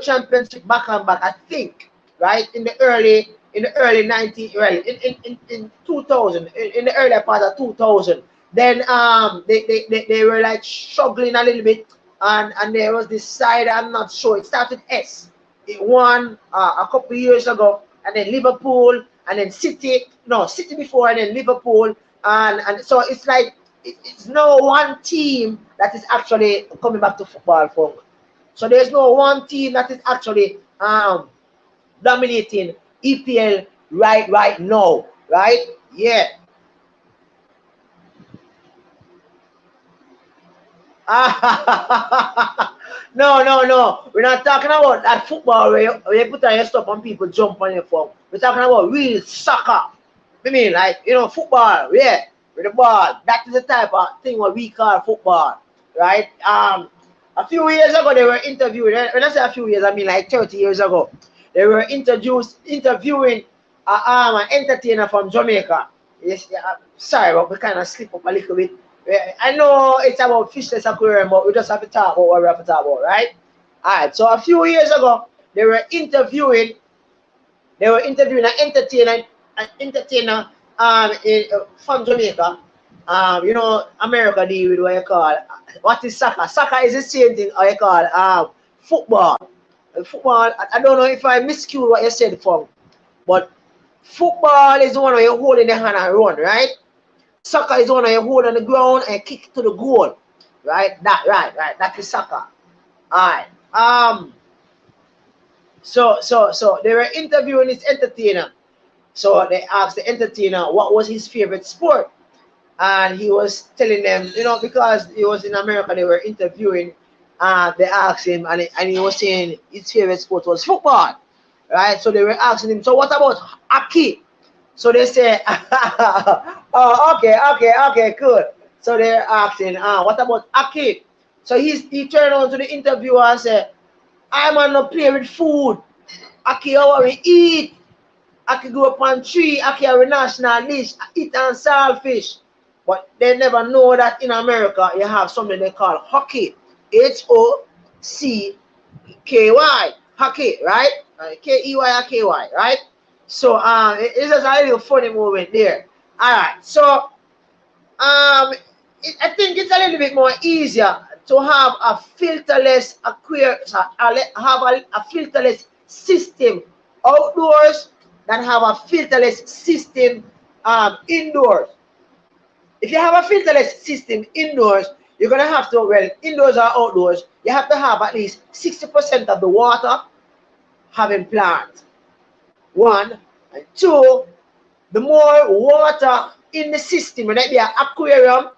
championship back and back. I think, right, in the early 90s, well, in 2000, in the earlier part of 2000. Then they were like struggling a little bit. And there was this side, I'm not sure, it started S. It won a couple of years ago, and then Liverpool, and then City before, and then Liverpool, and so it's like it's no one team that is actually coming back to football for. So there's no one team that is actually dominating EPL right now, right? Yeah. No. We're not talking about that football where you put on your stuff and people jump on your phone. We're talking about real soccer. I mean, like, you know, football, yeah, with the ball. That is the type of thing what we call football, right? A few years ago, they were interviewing, when I say a few years, I mean like 30 years ago, they were interviewing an entertainer from Jamaica. Yes, yeah, sorry, but we kind of slip up a little bit. I know it's about fishless aquarium, but we just have to talk about what we have to talk about, right? Alright, so a few years ago, they were interviewing an entertainer from Jamaica. You know, America deal with what you call, what is soccer? Soccer is the same thing how you call football. Football, I don't know if I miscued what you said from, but football is the one where you hold in the hand and run, right? Soccer is the one where you hold on the ground and kick to the goal, right? That is soccer. Alright. So they were interviewing this entertainer. So they asked the entertainer what was his favorite sport. And he was telling them, you know, because he was in America, they were interviewing, they asked him, and he was saying his favorite sport was football, right? So they were asking him, so what about hockey? So they say, oh, okay, good. So they're asking, what about hockey? So he turned on to the interviewer and said, I'm on no play with food. Hockey, how we eat. Hockey go up on tree. Hockey are a national dish. Eat and saltfish. But they never know that in America you have something they call hockey. H-O-C-K-Y. Hockey, right? K-E-Y or K-Y, right? So it's just a little funny moment there. Alright, so I think it's a little bit more easier to have a filterless aquarium, have a filterless system outdoors than have a filterless system indoors. If you have a filterless system indoors, you're gonna have to, well, indoors or outdoors, you have to have at least 60% of the water having plants. 1 and 2, the more water in the system, when it be an aquarium.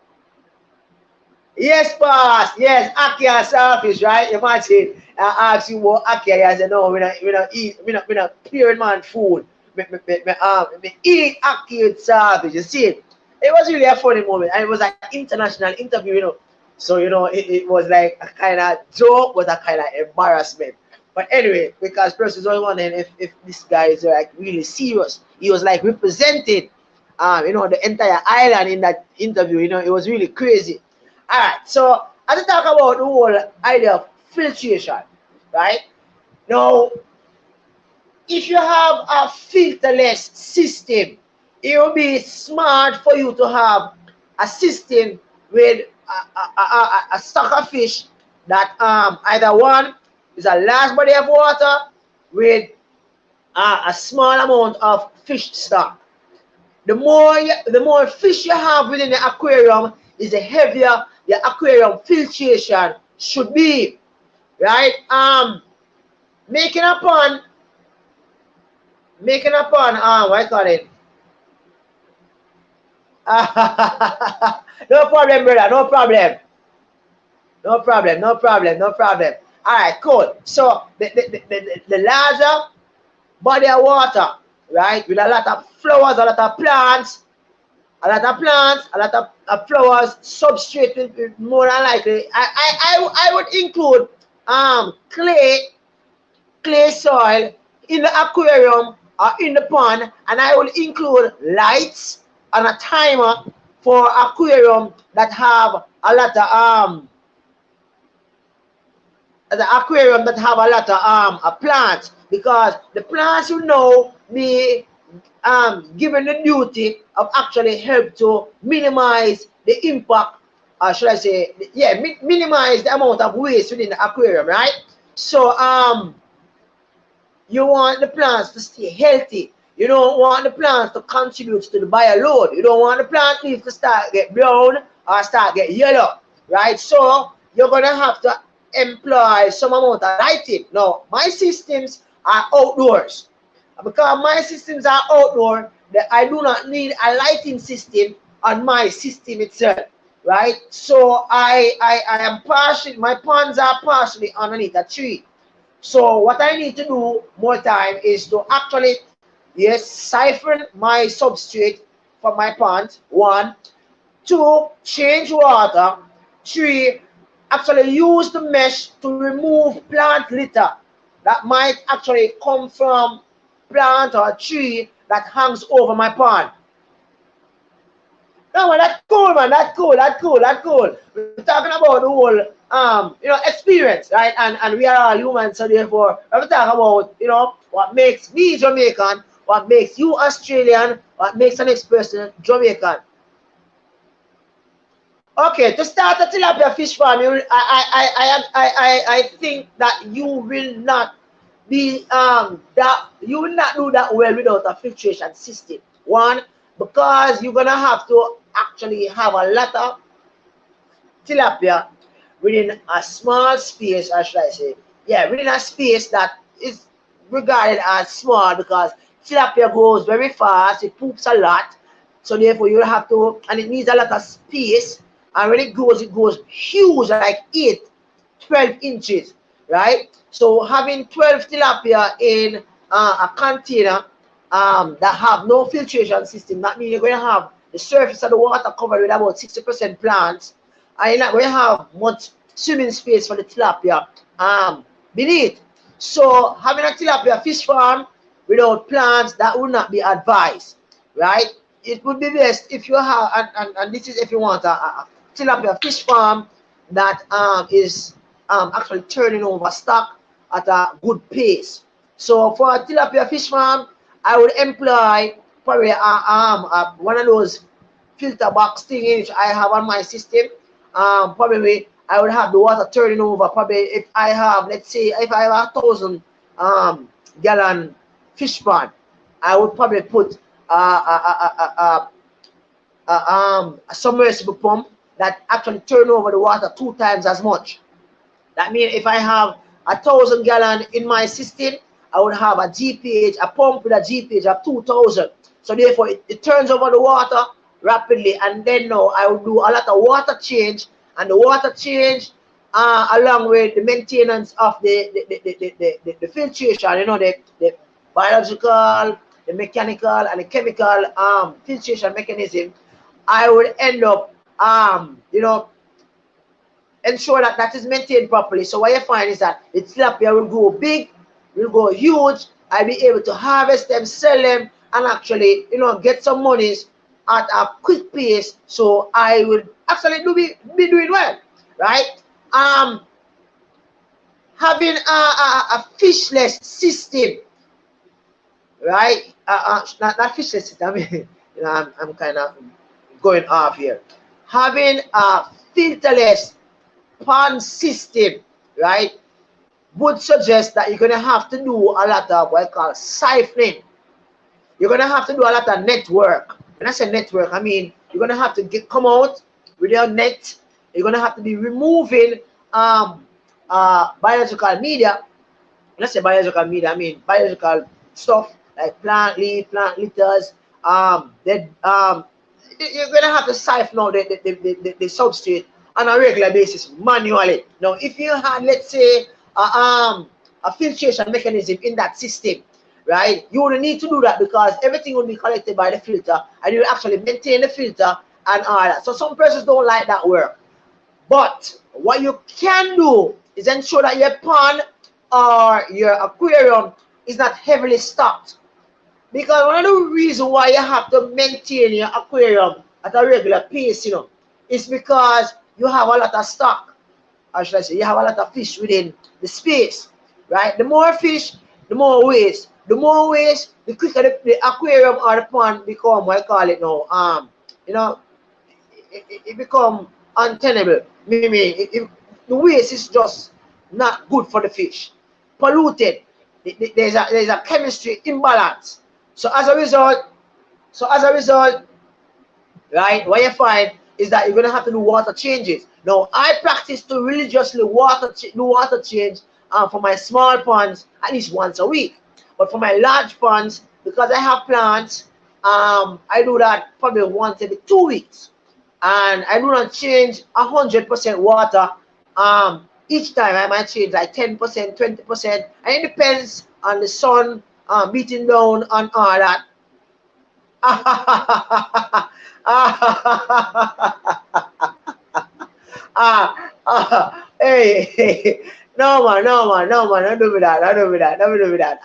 Yes, boss. Yes, ackee and starfish, right? Imagine I ask you what ackee, I say no, we not clearing man food. me eat accurate salvage. You see, it was really a funny moment, and it was an international interview, you know. So you know, it was like a kind of joke, but a kind of embarrassment. But anyway, because persons was wondering if this guy is like really serious. He was like representing, you know, the entire island in that interview. You know, it was really crazy. All right, so as I talk about the whole idea of filtration, right? Now, if you have a filterless system, it will be smart for you to have a system with a stock of fish that either one is a large body of water with a small amount of fish stock. The more fish you have within the aquarium is the heavier the aquarium filtration should be, right? Making a pond, what I call it? No problem, brother, no problem. No problem, no problem, no problem. All right, cool. So the larger body of water, right, with a lot of flowers, a lot of plants, a lot of flowers, substrate will more than likely. I would include clay soil in the aquarium or in the pond, and I will include lights and a timer for aquarium that have a lot of plants, because the plants, you know, be given the duty of actually help to minimize the impact, should I say, yeah, minimize the amount of waste within the aquarium, right? So you want the plants to stay healthy. You don't want the plants to contribute to the bio load. You don't want the plant leaves to start get brown or start get yellow, right? So you're gonna have to employ some amount of lighting. Now, my systems are outdoors. Because my systems are outdoor, that I do not need a lighting system on my system itself, right? So I am partially, my ponds are partially underneath a tree. So what I need to do more time is to actually, yes, siphon my substrate from my pond, 1. 2, change water. 3, actually use the mesh to remove plant litter that might actually come from plant or tree that hangs over my pond. No, man, that's cool, man. That's cool. That's cool. That's cool. We're talking about the whole, you know, experience, right? And we are all humans, so therefore, we're talking about, you know, what makes me Jamaican, what makes you Australian, what makes the next person Jamaican. Okay, to start a tilapia fish farm, I think that you will not be you will not do that well without a filtration system. 1, because you're gonna have to actually have a lot of tilapia within a small space, or should I say, yeah, within a space that is regarded as small, because tilapia grows very fast, it poops a lot, so therefore you have to, and it needs a lot of space, and when it grows huge, like 8, 12 inches, right? So having 12 tilapia in a container that have no filtration system, that means you're going to have the surface of the water covered with about 60% plants, and you're not going to have much swimming space for the tilapia beneath. So having a tilapia fish farm without plants, that would not be advised, right? It would be best if you have, and this is if you want a tilapia fish farm that is actually turning over stock at a good pace. So for a tilapia fish farm, I would employ probably one of those filter box thing which I have on my system. Probably I would have the water turning over. Probably if I have, let's say, if I have 1,000 gallon fish pond, I would probably put a submersible pump that actually turn over the water 2 times as much. That means if I have 1,000 gallon in my system, I would have a GPH, a pump with a GPH of 2,000. So therefore, it turns over the water rapidly, and then now I will do a lot of water change, and the water change along with the maintenance of the filtration, you know, the biological the mechanical and the chemical filtration mechanism, I would end up you know, ensure that that is maintained properly. So what you find is that the tilapia will grow big, will grow huge. I'll be able to harvest them, sell them, and actually, you know, get some monies at a quick pace. So I will actually be doing well, right? Having a fishless system, right? Not fishless system. I mean, you know, I'm kind of going off here. Having a filterless pond system, right, would suggest that you're going to have to do a lot of what I call siphoning. You're going to have to do a lot of network. When I say network, I mean you're going to have to come out with your net. You're going to have to be removing biological media. When I say biological media, I mean biological stuff like plant leaf, plant litters. You're going to have to siphon out the substrate on a regular basis manually. Now, if you had, let's say, a filtration mechanism in that system, right, you would need to do that because everything will be collected by the filter and you actually maintain the filter and all that. So some persons don't like that work. But what you can do is ensure that your pond or your aquarium is not heavily stocked. Because one of the reasons why you have to maintain your aquarium at a regular pace, you know, is because you have a lot of stock. Or should I say, you have a lot of fish within the space, right? The more fish, the more waste. The more waste, the quicker the aquarium or the pond become, what I call it now, you know, it become untenable. Meaning, the waste is just not good for the fish. Polluted. There's a chemistry imbalance. So as a result, right, what you find is that you're gonna have to do water changes. Now, I practice to religiously do water change for my small ponds at least once a week. But for my large ponds, because I have plants, I do that probably once every 2 weeks. And I do not change 100% water each time. I might change like 10%, 20%, and it depends on the sun beating down on all that. Hey, no man, don't do with that, don't do with that.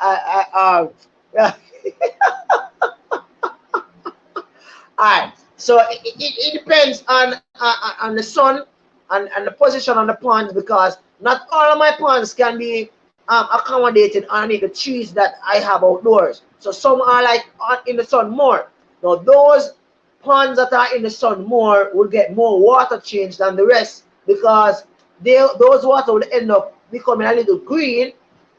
Alright, so it depends on the sun and the position on the ponds, because not all of my ponds can be accommodated underneath the trees that I have outdoors. So some are like in the sun more. Now those ponds that are in the sun more will get more water change than the rest, because those water will end up becoming a little green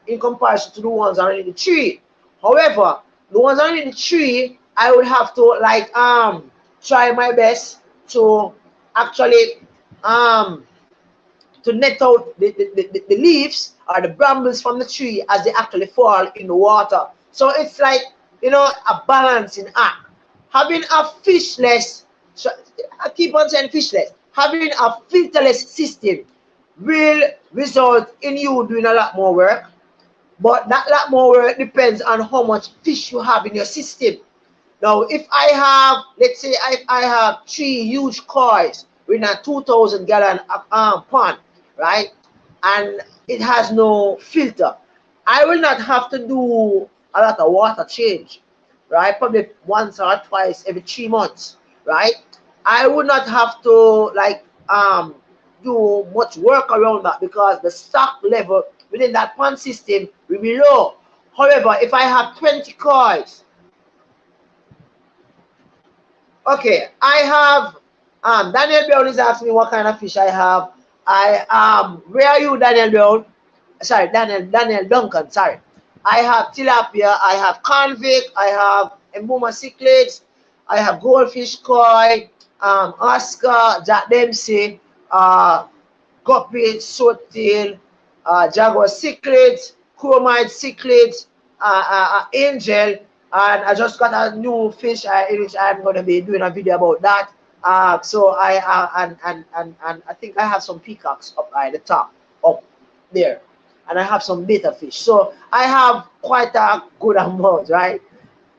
in comparison to the ones underneath the tree. However, the ones underneath the tree, I would have to like try my best to actually to net out the leaves or the brambles from the tree as they actually fall in the water. So it's like, you know, a balancing act. Having a fishless, so I keep on saying fishless, having a filterless system will result in you doing a lot more work. But that lot more work depends on how much fish you have in your system. Now, if I have, let's say I have 3 huge koi with a 2,000 gallon pond, right? And it has no filter, I will not have to do a lot of water change, right? Probably once or twice every 3 months, right? I would not have to like do much work around that because the stock level within that pond system will be low. However, if I have 20 koi, okay, I have Daniel Brown is asking me what kind of fish I have. Where are you, Daniel Brown? Sorry, Daniel Duncan, sorry. I have tilapia, I have convict, I have emboma cichlids, I have goldfish koi, Oscar, Jack Dempsey, guppy, swordtail, jaguar cichlids, chromide cichlids, angel, and I just got a new fish which I'm going to be doing a video about that. So and I think I have some peacocks up at the top up there, and I have some betta fish. So I have quite a good amount, right?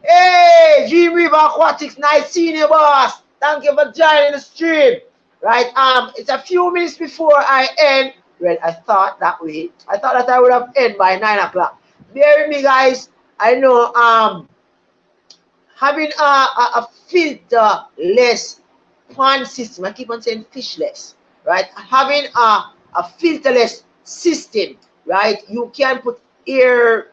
Hey, Dream River Aquatics, nice seeing you, boss. Thank you for joining the stream. Right, it's a few minutes before I end. Well, I thought that way. I thought that I would have end by 9 o'clock. Bear with me, guys. I know having a filterless pond system. I keep on saying fishless, right? Having a filterless system, right? You can put air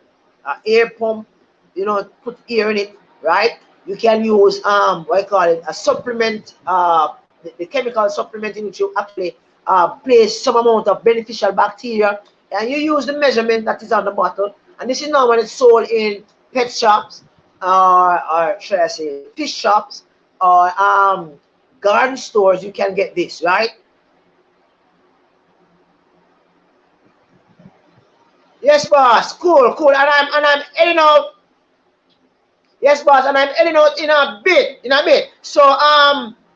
pump, you know, put air in it, right? You can use what I call it, a supplement, the chemical supplement in which you actually place some amount of beneficial bacteria, and you use the measurement that is on the bottle. And this is normally sold in pet shops, or should I say fish shops, or garden stores. You can get this, right? Yes, boss. Cool, cool. And I'm heading out. Yes, boss. And I'm heading out in a bit. So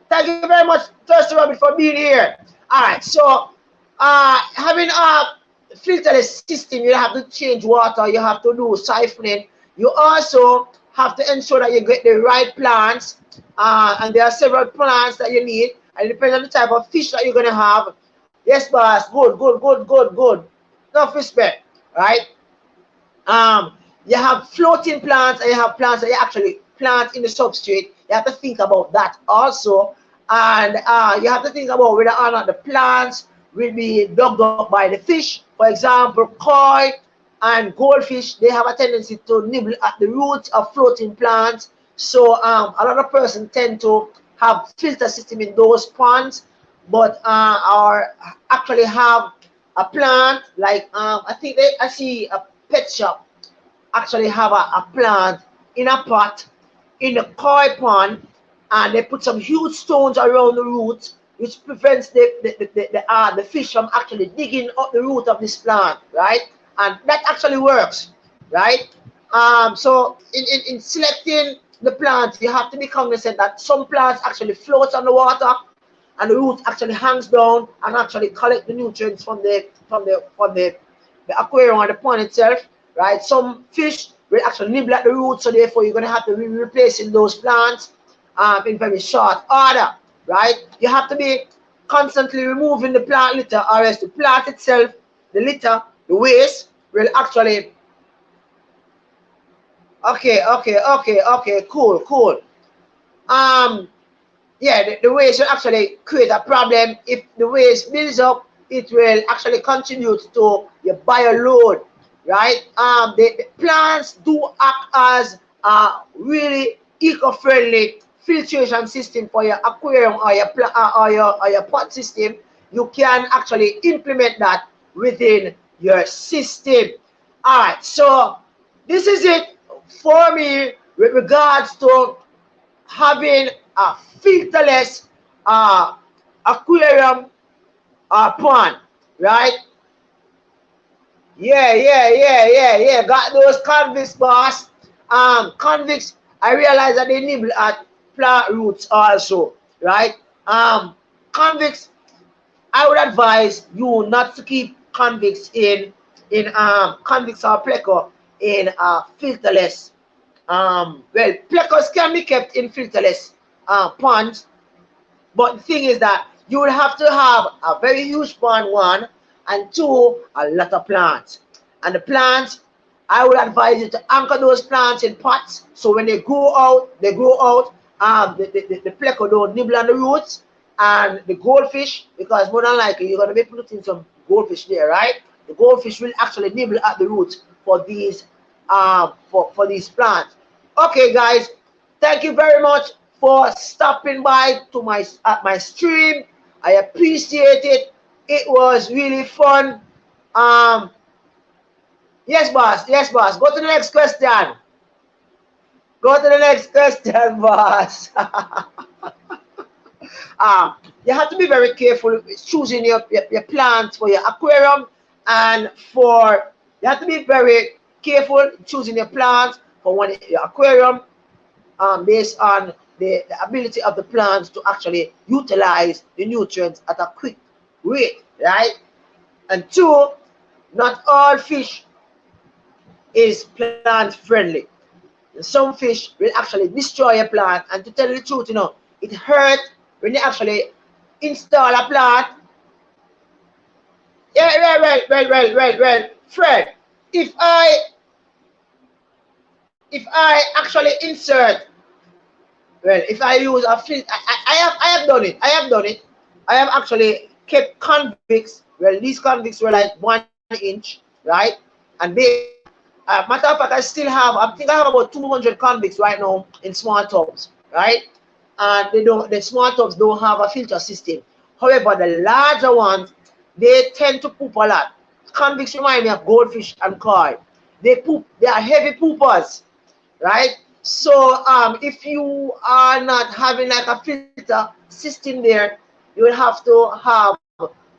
thank you very much, Thirsty Rabbit, for being here. All right. So having a filterless system, you have to change water. You have to do siphoning. You also have to ensure that you get the right plants. And there are several plants that you need. And it depends on the type of fish that you're gonna have. Yes, boss. Good, good, good, good, good. Enough respect, right? You have floating plants and you have plants that you actually plant in the substrate. You have to think about that also. And you have to think about whether or not the plants will be dug up by the fish. For example, koi and goldfish, they have a tendency to nibble at the roots of floating plants. So a lot of persons tend to have filter system in those ponds, but or actually have a plant like I think I see a pet shop actually have a plant in a pot in the koi pond, and they put some huge stones around the roots, which prevents the fish from actually digging up the root of this plant, right? And that actually works, right? So in selecting the plants, you have to be cognizant that some plants actually float on the water, and the root actually hangs down and actually collect the nutrients from the aquarium or the pond itself, right? Some fish will actually nibble at the root, so therefore you're going to have to be replacing those plants in very short order, right? You have to be constantly removing the plant litter, or else the plant itself, the litter, the waste will actually. Okay, cool. Yeah, the waste will actually create a problem. If the waste builds up, it will actually contribute to your bio load, right? The plants do act as a really eco-friendly filtration system for your aquarium or your pot system. You can actually implement that within your system. All right, so this is it for me with regards to having a filterless aquarium pond, right? Yeah. Got those convicts, boss. Convicts, I realize that they nibble at plant roots also, right? Convicts, I would advise you not to keep convicts in convicts or pleco in filterless. Well, plecos can be kept in filterless ponds, but the thing is that you will have to have a very huge pond, one, and two, a lot of plants. And the plants, I would advise you to anchor those plants in pots, so when they grow out. The pleco don't nibble on the roots, and the goldfish, because more than likely you're going to be putting some goldfish there, right? The goldfish will actually nibble at the roots for these for these plants. Okay, guys, thank you very much for stopping by to my stream. I appreciate it. It was really fun. Yes, boss. Go to the next question. Boss. You have to be very careful choosing your plants for your aquarium, and you have to be very careful choosing your plants for your aquarium, based on the ability of the plants to actually utilize the nutrients at a quick rate, right? And two, not all fish is plant friendly. some fish will actually destroy a plant. And to tell you the truth, you know, it hurt when they actually install a plant. Yeah, well, Fred, if I actually insert, well, if I use a filter, I have done it. I have actually kept convicts. Well, these convicts were like 1 inch, right? And they, matter of fact, I still have, I think I have about 200 convicts right now in small tubs, right? And the small tubs don't have a filter system. However, the larger ones, they tend to poop a lot. Convicts remind me of goldfish and koi. They poop, they are heavy poopers, right? So if you are not having like a filter system there, you will have to have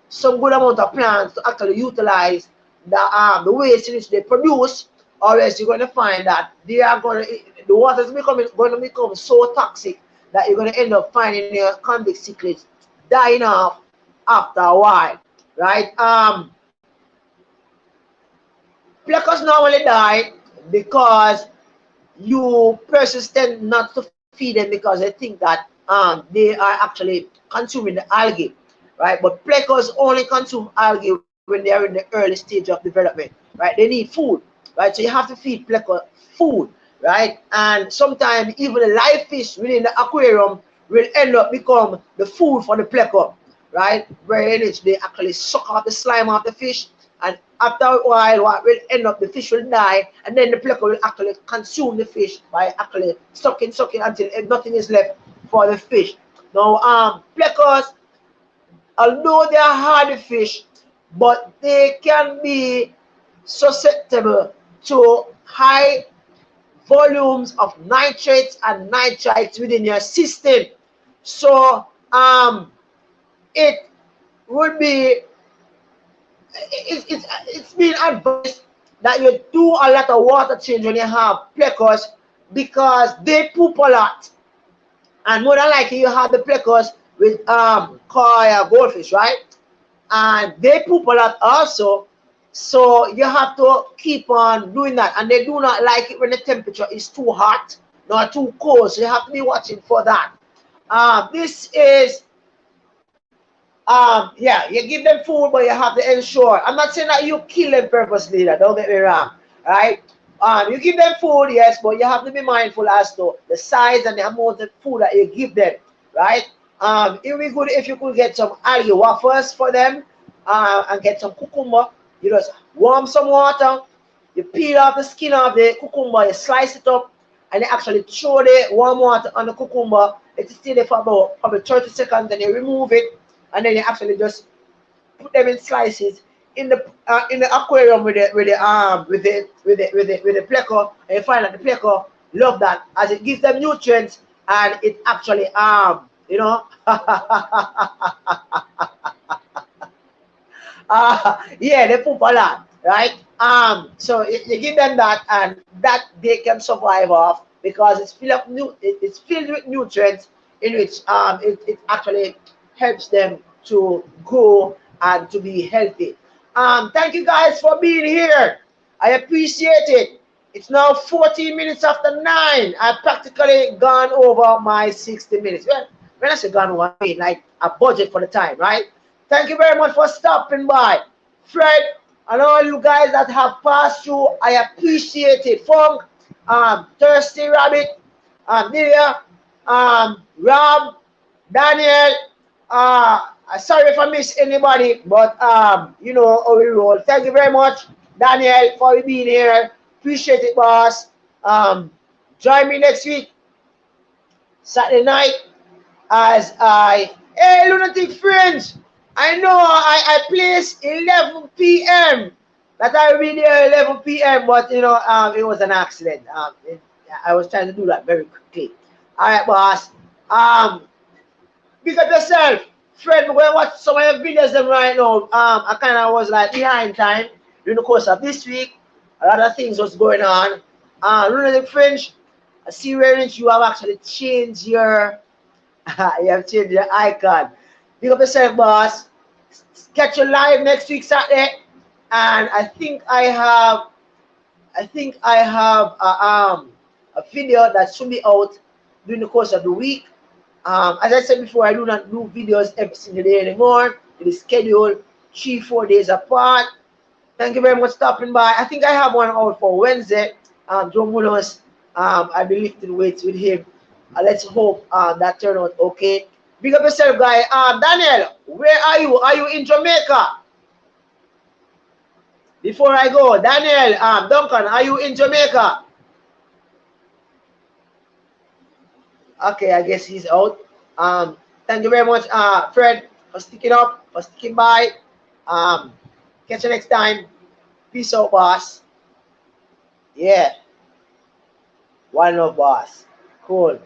some good amount of plants to actually utilize the waste in which they produce, or else you're going to find that they are going to, the water is going to become so toxic that you're going to end up finding your convict cichlids dying off after a while, right? Plecos normally die because you persistent not to feed them because they think that they are actually consuming the algae, right? But plecos only consume algae when they are in the early stage of development, right? They need food, right? So you have to feed pleco food, right? And sometimes even the live fish within the aquarium will end up become the food for the pleco, right? Where in which they actually suck out the slime of the fish, and after a while, what will end up, the fish will die, and then the pleco will actually consume the fish by actually sucking until nothing is left for the fish. Now, plecos, although they are hardy fish, but they can be susceptible to high volumes of nitrates and nitrites within your system. So, it would be, it's been advised that you do a lot of water change when you have plecos because they poop a lot, and more than likely you have the plecos with koi or goldfish, right? And they poop a lot also, so you have to keep on doing that. And they do not like it when the temperature is too hot nor too cold, so you have to be watching for that. This is yeah, you give them food, but you have to ensure. I'm not saying that you kill them purposely, don't get me wrong, right? You give them food, yes, but you have to be mindful as to the size and the amount of food that you give them, right? It would be good if you could get some algae waffles for them, and get some cucumber. You just warm some water, you peel off the skin of the cucumber, you slice it up, and you actually throw the warm water on the cucumber. It stay there for about probably 30 seconds, then you remove it, and then you actually just put them in slices in the aquarium with the pleco, and you find that the pleco love that as it gives them nutrients, and it actually you know yeah, they poop a lot, right? So you give them that, and that they can survive off because it's it's filled with nutrients in which it actually helps them to grow and to be healthy. Thank you guys for being here. I appreciate it. It's now 14 minutes after 9. I've practically gone over my 60 minutes. Well, when I say gone over, I mean like a budget for the time, right? Thank you very much for stopping by. Fred, and all you guys that have passed through, I appreciate it. Funk, Thirsty Rabbit, Nidia, Rob, Daniel, sorry if I miss anybody, but you know how we roll. Thank you very much, Daniel, for being here. Appreciate it, boss. Join me next week, Saturday night, as hey, lunatic friends. I know I placed 11 p.m. that I will be there 11 p.m. But you know, it was an accident. I was trying to do that very quickly. All right, boss. Pick up yourself, Fred. We're going to watch some of your videos them right now. I kind of was like behind time during the course of this week. A lot of things was going on. Lunatic Fringe, I see where you have actually changed your you have changed your icon. Pick up yourself, boss. Catch you live next week Saturday, and I think I have a video that should be out during the course of the week. As I said before, I do not do videos every single day anymore. It is scheduled 3-4 days apart. Thank you very much for stopping by. I think I have one out for Wednesday. Joe Munoz, I'll be lifting weights with him. Let's hope that turn out okay. Big up yourself, guy. Daniel, where are you? Are you in Jamaica? Before I go, Daniel, Duncan, are you in Jamaica? Okay, I guess he's out. Thank you very much, Fred, for sticking up, for sticking by. Catch you next time. Peace out, boss. Yeah. One love, boss. Cool.